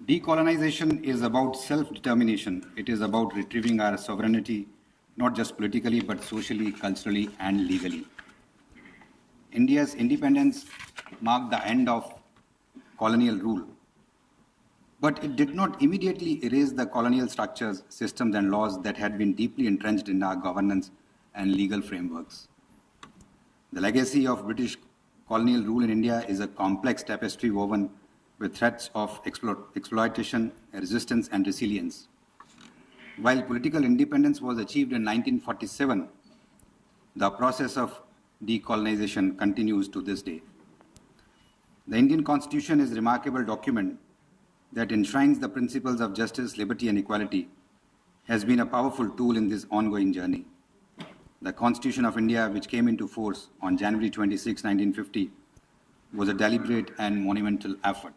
F: Decolonization is about self-determination. It is about retrieving our sovereignty, not just politically, but socially, culturally, and legally. India's independence marked the end of colonial rule, but it did not immediately erase the colonial structures, systems, and laws that had been deeply entrenched in our governance and legal frameworks. The legacy of British colonial rule in India is a complex tapestry woven with threats of exploitation, resistance, and resilience. While political independence was achieved in 1947, the process of decolonization continues to this day. The Indian Constitution is a remarkable document that enshrines the principles of justice, liberty, and equality, has been a powerful tool in this ongoing journey. The Constitution of India, which came into force on January 26, 1950, was a deliberate and monumental effort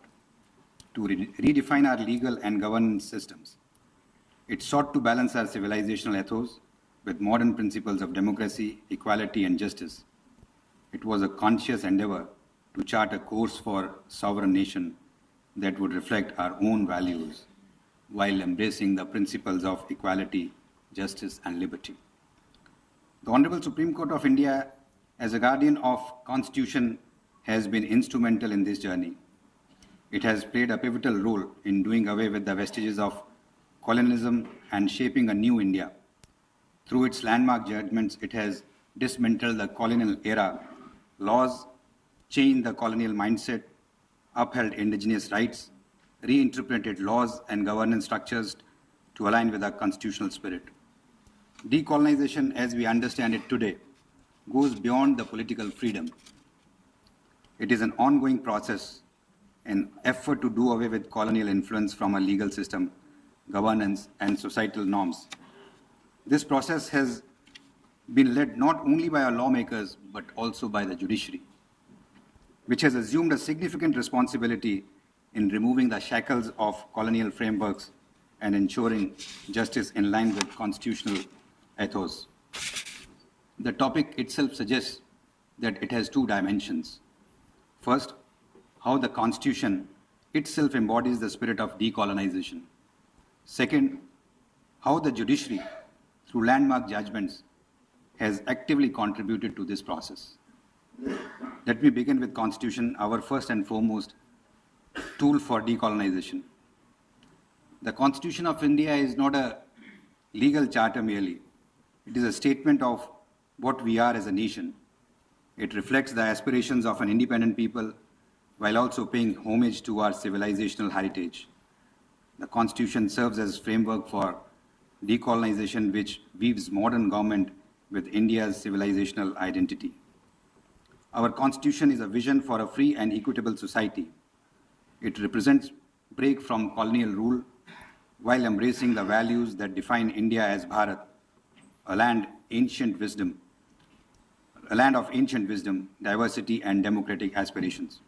F: to redefine our legal and governance systems. It sought to balance our civilizational ethos with modern principles of democracy, equality, and justice. It was a conscious endeavor to chart a course for sovereign nation that would reflect our own values while embracing the principles of equality, justice, and liberty. The Honorable Supreme Court of India, as a guardian of Constitution, has been instrumental in this journey. It has played a pivotal role in doing away with the vestiges of colonialism and shaping a new India. Through its landmark judgments, it has dismantled the colonial era laws, changed the colonial mindset, upheld indigenous rights, reinterpreted laws and governance structures to align with our constitutional spirit. Decolonization, as we understand it today, goes beyond the political freedom. It is an ongoing process, an effort to do away with colonial influence from a legal system, governance, and societal norms. This process has been led not only by our lawmakers, but also by the judiciary, which has assumed a significant responsibility in removing the shackles of colonial frameworks and ensuring justice in line with constitutional ethos. The topic itself suggests that it has two dimensions. First, how the Constitution itself embodies the spirit of decolonization. Second, how the judiciary, through landmark judgments, has actively contributed to this process. Let me begin with Constitution, our first and foremost tool for decolonization. The Constitution of India is not a legal charter merely. It is a statement of what we are as a nation. It reflects the aspirations of an independent people while also paying homage to our civilizational heritage. The Constitution serves as a framework for decolonization, which weaves modern government with India's civilizational identity. Our Constitution is a vision for a free and equitable society. It represents break from colonial rule while embracing the values that define India as Bharat, a land of ancient wisdom, diversity, and democratic aspirations.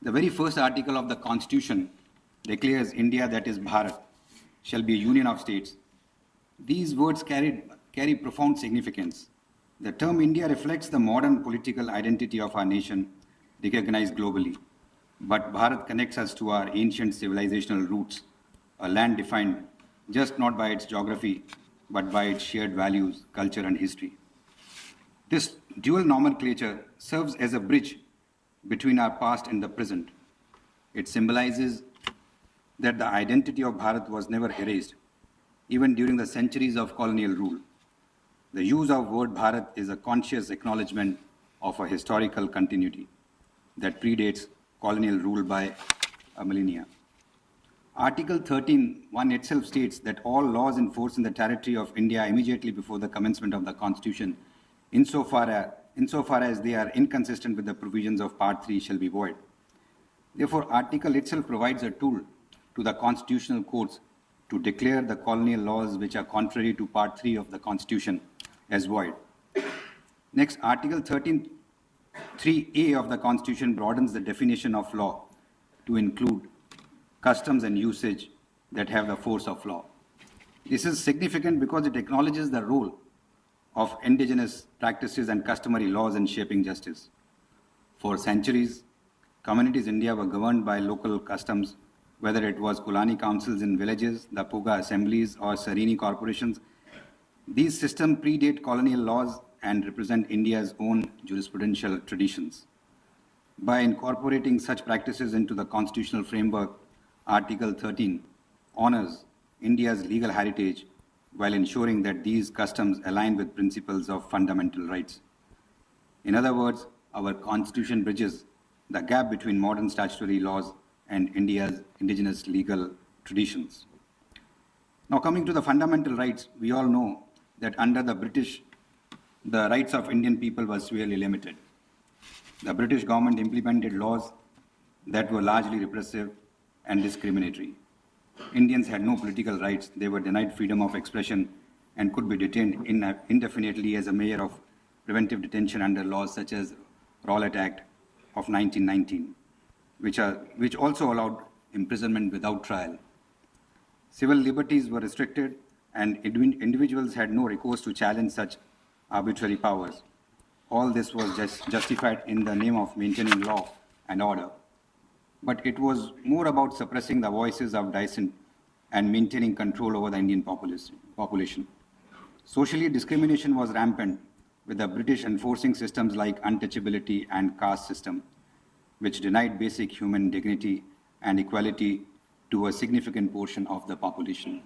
F: The very first article of the Constitution declares India, that is Bharat, shall be a union of states. These words carry profound significance. The term India reflects the modern political identity of our nation, recognized globally. But Bharat connects us to our ancient civilizational roots, a land defined just not by its geography, but by its shared values, culture, and history. This dual nomenclature serves as a bridge between our past and the present. It symbolizes that the identity of Bharat was never erased, even during the centuries of colonial rule. The use of word Bharat is a conscious acknowledgement of a historical continuity that predates colonial rule by a millennia. Article 13(1) itself states that all laws in force in the territory of India immediately before the commencement of the Constitution, insofar as they are inconsistent with the provisions of Part 3, shall be void. Therefore, article itself provides a tool to the constitutional courts to declare the colonial laws which are contrary to Part 3 of the Constitution as void. Next, Article 13(3)(a) of the Constitution broadens the definition of law to include customs and usage that have the force of law. This is significant because it acknowledges the role of indigenous practices and customary laws in shaping justice. For centuries, communities in India were governed by local customs, whether it was Kulani councils in villages, the Puga assemblies, or Sarini corporations. These systems predate colonial laws and represent India's own jurisprudential traditions. By incorporating such practices into the constitutional framework, Article 13 honors India's legal heritage while ensuring that these customs align with principles of fundamental rights. In other words, our Constitution bridges the gap between modern statutory laws and India's indigenous legal traditions. Now, coming to the fundamental rights, we all know that under the British, the rights of Indian people were severely limited. The British government implemented laws that were largely repressive and discriminatory. Indians had no political rights. They were denied freedom of expression and could be detained indefinitely as a measure of preventive detention under laws such as Rowlatt Act of 1919, which also allowed imprisonment without trial. Civil liberties were restricted and individuals had no recourse to challenge such arbitrary powers. All this was justified in the name of maintaining law and order. But it was more about suppressing the voices of dissent and maintaining control over the Indian population. Socially, discrimination was rampant, with the British enforcing systems like untouchability and caste system, which denied basic human dignity and equality to a significant portion of the population.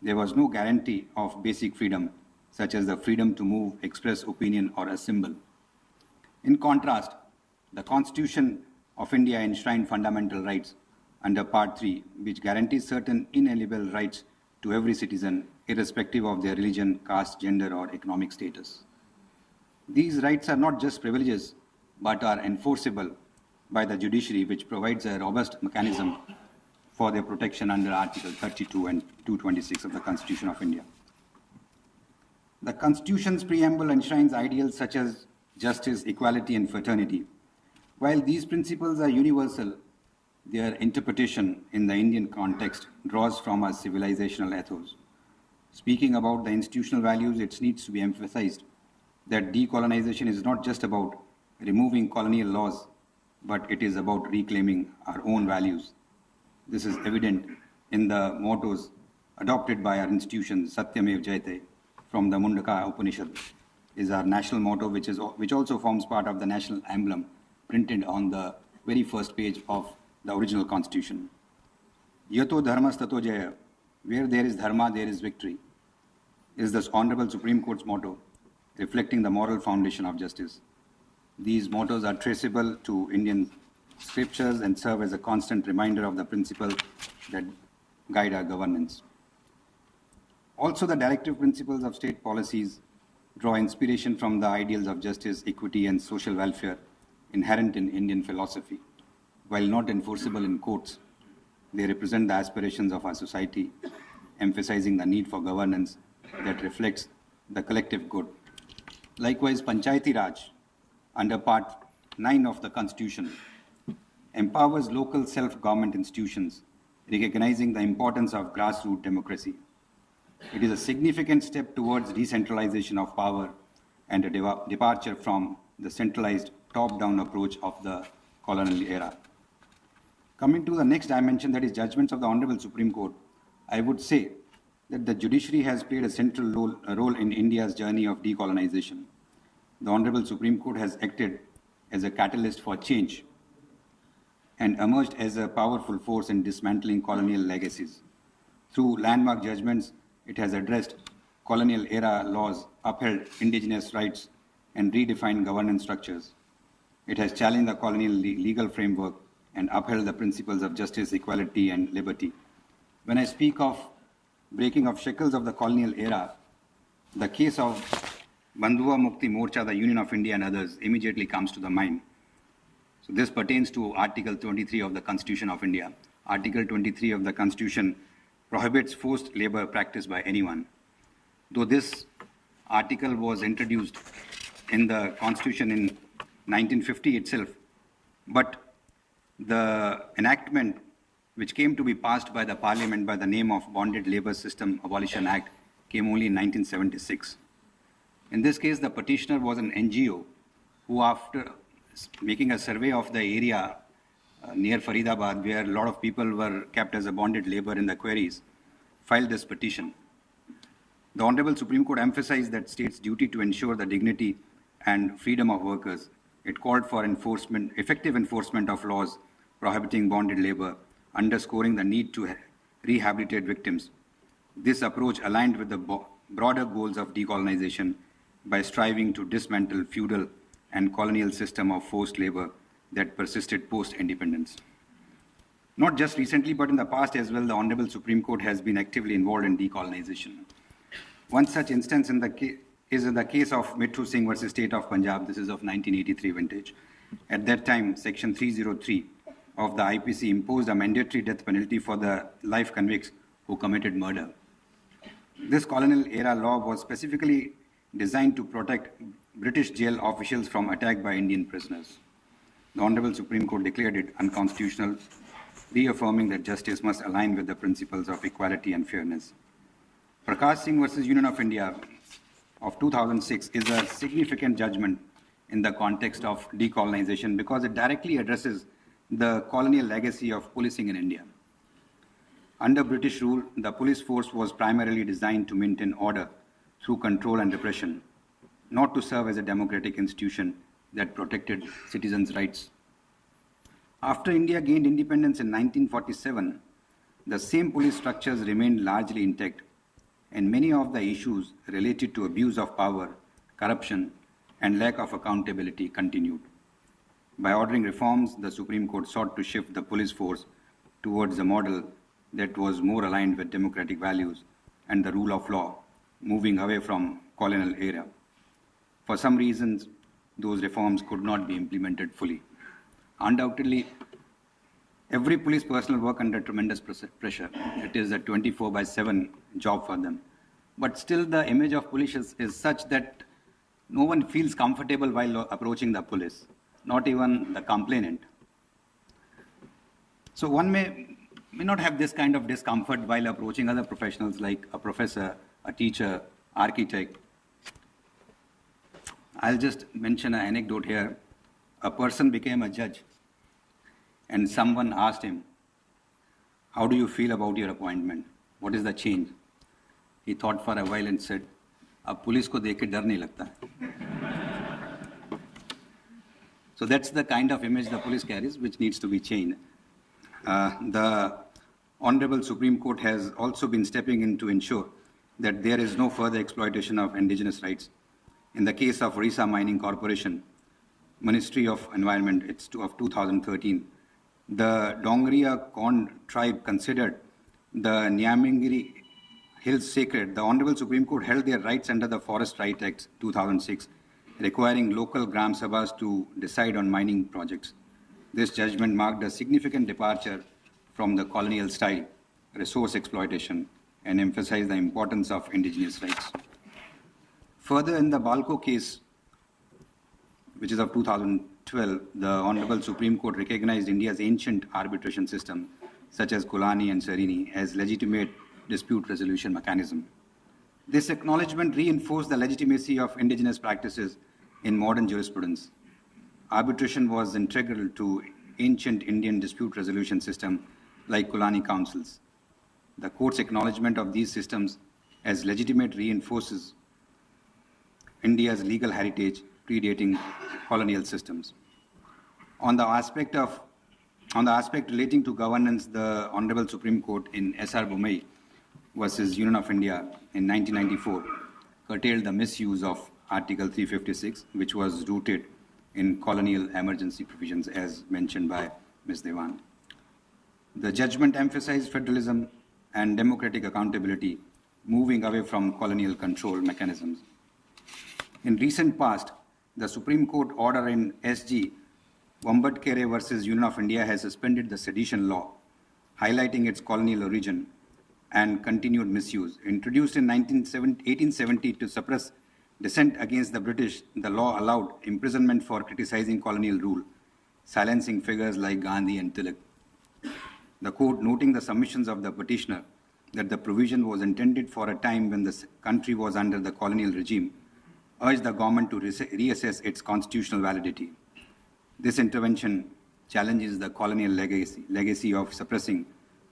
F: There was no guarantee of basic freedom, such as the freedom to move, express opinion, or assemble. In contrast, the Constitution of India enshrined fundamental rights under Part 3, which guarantees certain inalienable rights to every citizen, irrespective of their religion, caste, gender, or economic status. These rights are not just privileges, but are enforceable by the judiciary, which provides a robust mechanism for their protection under Article 32 and 226 of the Constitution of India. The Constitution's preamble enshrines ideals such as justice, equality, and fraternity. While these principles are universal, their interpretation in the Indian context draws from a civilizational ethos. Speaking about the institutional values, it needs to be emphasized that decolonization is not just about removing colonial laws, but it is about reclaiming our own values. This is evident in the mottos adopted by our institution, Satyamev Jayate, from the Mundaka Upanishad, is our national motto, which also forms part of the national emblem printed on the very first page of the original constitution. Yato dharmas tato jaya, where there is dharma, there is victory, is the Honorable Supreme Court's motto, reflecting the moral foundation of justice. These mottos are traceable to Indian scriptures and serve as a constant reminder of the principles that guide our governance. Also, the directive principles of state policies draw inspiration from the ideals of justice, equity, and social welfare inherent in Indian philosophy. While not enforceable in courts, they represent the aspirations of our society, emphasizing the need for governance that reflects the collective good. Likewise, Panchayati Raj, under Part 9 of the Constitution, empowers local self-government institutions, recognizing the importance of grassroots democracy. It is a significant step towards decentralization of power and a departure from the centralized top-down approach of the colonial era. Coming to the next dimension, that is judgments of the Honorable Supreme Court, I would say that the judiciary has played a central role in India's journey of decolonization. The Honorable Supreme Court has acted as a catalyst for change and emerged as a powerful force in dismantling colonial legacies. Through landmark judgments, it has addressed colonial era laws, upheld indigenous rights, and redefined governance structures. It has challenged the colonial legal framework and upheld the principles of justice, equality, and liberty. When I speak of breaking of shackles of the colonial era, the case of Bandhuva Mukti Morcha, the Union of India, and others immediately comes to the mind. So this pertains to Article 23 of the Constitution of India. Article 23 of the Constitution prohibits forced labor practiced by anyone. Though this article was introduced in the Constitution in 1950 itself, but the enactment which came to be passed by the Parliament by the name of Bonded Labor System Abolition Act came only in 1976. In this case, the petitioner was an NGO who, after making a survey of the area near Faridabad, where a lot of people were kept as a bonded labor in the quarries, filed this petition. The Honorable Supreme Court emphasized that states' duty to ensure the dignity and freedom of workers. It called for effective enforcement of laws prohibiting bonded labor, underscoring the need to rehabilitate victims. This approach aligned with the broader goals of decolonization by striving to dismantle feudal and colonial system of forced labor that persisted post-independence. Not just recently, but in the past as well, the Honorable Supreme Court has been actively involved in decolonization. One such instance is in the case of Mithu Singh versus State of Punjab. This is of 1983 vintage. At that time, Section 303 of the IPC imposed a mandatory death penalty for the life convicts who committed murder. This colonial era law was specifically designed to protect British jail officials from attack by Indian prisoners. The Honorable Supreme Court declared it unconstitutional, reaffirming that justice must align with the principles of equality and fairness. Prakash Singh versus Union of India of 2006 is a significant judgment in the context of decolonization because it directly addresses the colonial legacy of policing in India. Under British rule, the police force was primarily designed to maintain order through control and repression, not to serve as a democratic institution that protected citizens' rights. After India gained independence in 1947, the same police structures remained largely intact, and many of the issues related to abuse of power, corruption, and lack of accountability continued. By ordering reforms, the Supreme Court sought to shift the police force towards a model that was more aligned with democratic values and the rule of law, moving away from colonial era. For some reasons, those reforms could not be implemented fully. Undoubtedly, every police personnel work under tremendous pressure. It is a 24/7 job for them. But still the image of police is such that no one feels comfortable while approaching the police, not even the complainant. So one may not have this kind of discomfort while approaching other professionals like a professor, a teacher, architect. I'll just mention an anecdote here. A person became a judge and someone asked him, "How do you feel about your appointment? What is the change?" He thought for a while and said, "Ab police ko dekh ke dar nahi lagta." So that's the kind of image the police carries, which needs to be changed. The Honorable Supreme Court has also been stepping in to ensure that there is no further exploitation of indigenous rights. In the case of Orissa Mining Corporation, Ministry of Environment, it's of 2013, the Dongria Kond tribe considered the Nyamingiri Hills sacred. The Honorable Supreme Court held their rights under the Forest Right Act 2006, requiring local Gram Sabhas to decide on mining projects. This judgment marked a significant departure from the colonial style, resource exploitation, and emphasized the importance of indigenous rights. Further, in the Balco case, which is of 2012, the Honorable Supreme Court recognized India's ancient arbitration system, such as Kulani and Sarini, as legitimate dispute resolution mechanism. This acknowledgement reinforced the legitimacy of indigenous practices in modern jurisprudence. Arbitration was integral to ancient Indian dispute resolution system like Kulani councils. The court's acknowledgement of these systems as legitimate reinforces India's legal heritage predating colonial systems. On the aspect relating to governance, the Honorable Supreme Court in S.R. Bommai versus Union of India in 1994 curtailed the misuse of Article 356, which was rooted in colonial emergency provisions, as mentioned by Ms. Divan. The judgment emphasized federalism and democratic accountability, moving away from colonial control mechanisms. In recent past, the Supreme Court order in SG Wambatkere versus Union of India has suspended the sedition law, highlighting its colonial origin and continued misuse. Introduced in 1870 to suppress dissent against the British, the law allowed imprisonment for criticizing colonial rule, silencing figures like Gandhi and Tilak. The court, noting the submissions of the petitioner that the provision was intended for a time when the country was under the colonial regime, urged the government to reassess its constitutional validity. This intervention challenges the colonial legacy of suppressing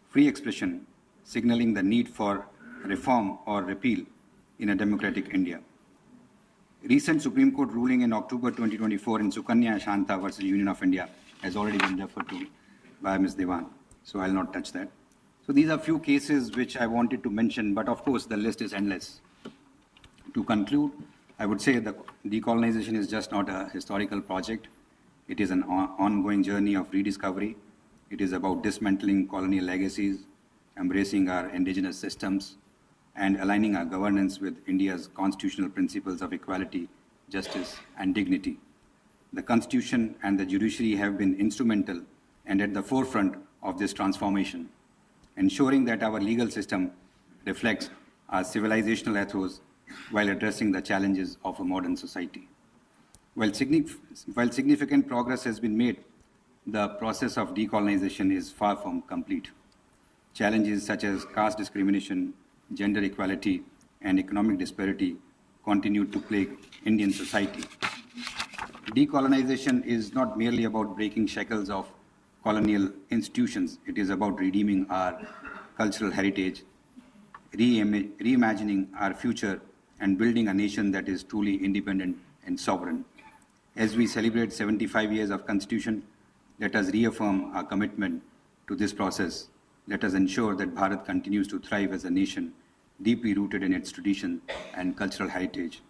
F: free expression, signaling the need for reform or repeal in a democratic India. Recent Supreme Court ruling in October 2024 in Sukanya Shanta versus Union of India has already been referred to by Ms. Divan, so I'll not touch that. So these are few cases which I wanted to mention, but of course the list is endless. To conclude, I would say that decolonization is just not a historical project. It is an ongoing journey of rediscovery. It is about dismantling colonial legacies, embracing our indigenous systems, and aligning our governance with India's constitutional principles of equality, justice, and dignity. The Constitution and the judiciary have been instrumental and at the forefront of this transformation, ensuring that our legal system reflects our civilizational ethos while addressing the challenges of a modern society. While significant progress has been made, the process of decolonization is far from complete. Challenges such as caste discrimination, gender equality, and economic disparity continue to plague Indian society. Decolonization is not merely about breaking shackles of colonial institutions. It is about redeeming our cultural heritage, reimagining our future, and building a nation that is truly independent and sovereign. As we celebrate 75 years of Constitution, let us reaffirm our commitment to this process. Let us ensure that Bharat continues to thrive as a nation deeply rooted in its tradition and cultural heritage,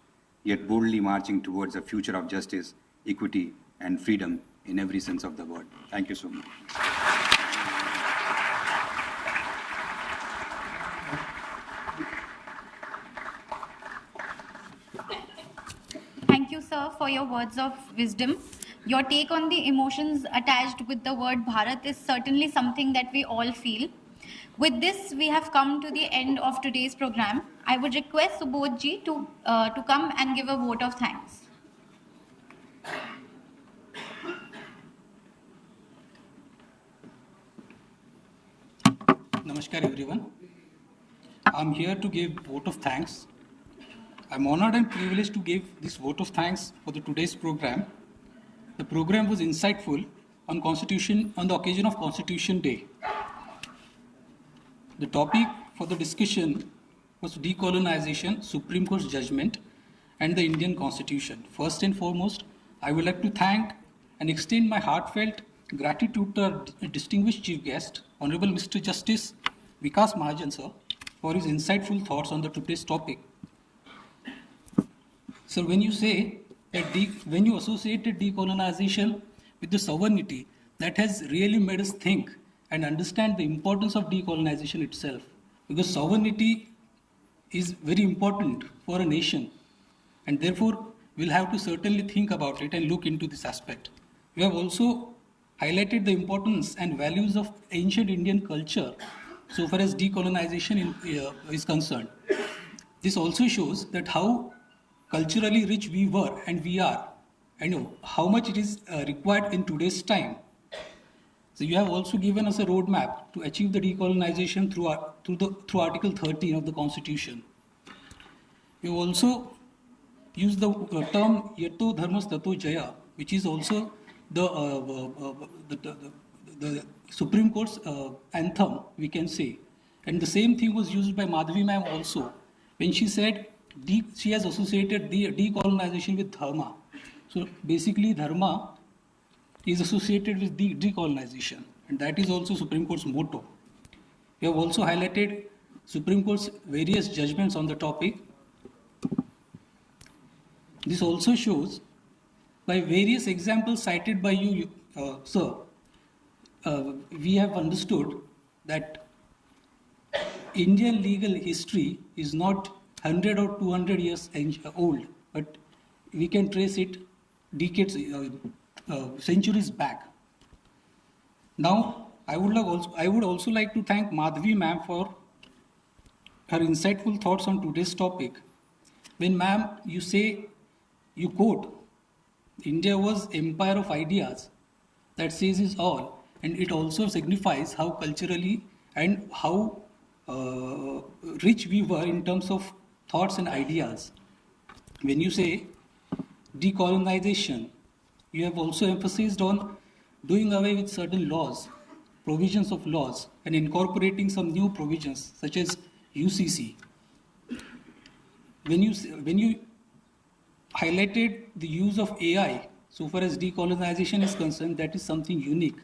F: yet boldly marching towards a future of justice, equity, and freedom in every sense of the word. Thank you so much.
A: Thank you, sir, for your words of wisdom. Your take on the emotions attached with the word Bharat is certainly something that we all feel. With this, we have come to the end of today's program. I would request Subodhji to come and give a vote of thanks.
G: Namaskar everyone. I'm here to give vote of thanks. I'm honored and privileged to give this vote of thanks for today's program. The program was insightful on the occasion of Constitution Day. The topic for the discussion was decolonization, Supreme Court's judgment, and the Indian Constitution. First and foremost, I would like to thank and extend my heartfelt gratitude to our distinguished chief guest, Honorable Mr. Justice Vikas Mahajan, sir, for his insightful thoughts on today's topic. So when you say that when you associated decolonization with the sovereignty, that has really made us think and understand the importance of decolonization itself, because sovereignty is very important for a nation, and therefore we'll have to certainly think about it and look into this aspect. We have also highlighted the importance and values of ancient Indian culture so far as decolonization is concerned. This also shows that how culturally rich we were and we are, and how much it is required in today's time. So you have also given us a roadmap to achieve the decolonization through Article 13 of the Constitution. You also used the term Yato Dharmas Tato Jaya, which is also the Supreme Court's anthem, we can say. And the same thing was used by Madhavi ma'am also, when she said she has associated the decolonization with dharma. So basically dharma is associated with decolonization, and that is also Supreme Court's motto. We have also highlighted Supreme Court's various judgments on the topic. This also shows, by various examples cited by you, sir, we have understood that Indian legal history is not 100 or 200 years old, but we can trace it decades, centuries back. Now, I would also like to thank Madhavi ma'am for her insightful thoughts on today's topic. When ma'am, you quote, India was empire of ideas, that says is all, and it also signifies how culturally and how rich we were in terms of thoughts and ideas. When you say decolonization, you have also emphasized on doing away with certain laws, provisions of laws, and incorporating some new provisions such as UCC. When you highlighted the use of AI so far as decolonization is concerned, that is something unique,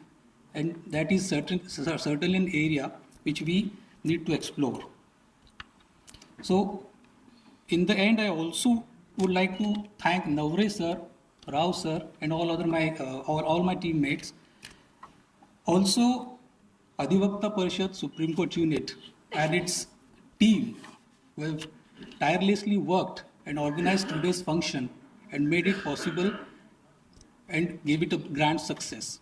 G: and that is certainly an area which we need to explore. So, in the end, I also would like to thank Navre sir, Rao sir, and all my teammates Also, Adhivakta Parishad Supreme Court Unit and its team who have tirelessly worked and organized today's function and made it possible and gave it a grand success.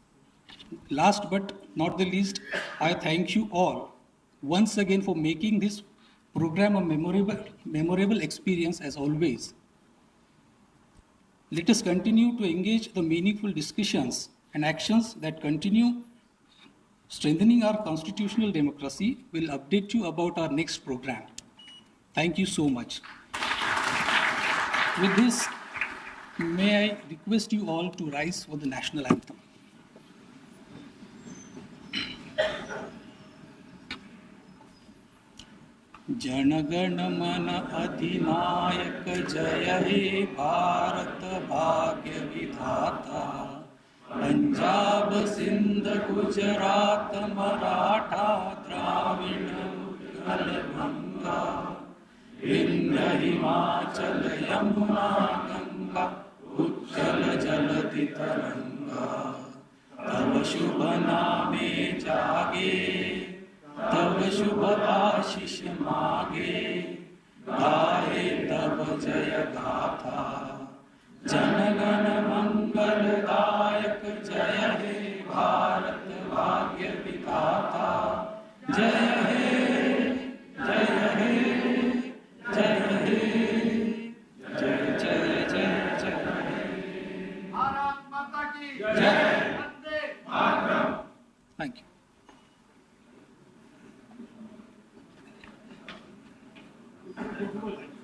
G: Last but not the least, I thank you all once again for making this program a memorable experience as always. Let us continue to engage the meaningful discussions and actions that continue strengthening our constitutional democracy. Will update you about our next program. Thank you so much. With this, may I request you all to rise for the national anthem. जनगण मन अधिनायक जय हे भारत भाग्य विधाता पंजाब सिंध गुजरात मराठा द्राविड़ उत्कल गंगा विंध्य हिमाचल यमुना गंगा उज्जल जलधि तरंगा तव शुभ नामे जागे तब शुभ आशीष मागे गाए तब जय गाथा जनगण मंगलदायक जय हे भारत भाग्य विधाता जय हे जय हे जय हे जय जय जय जय भारत माता की जय वंदे मातरम। Thank you. Beautiful.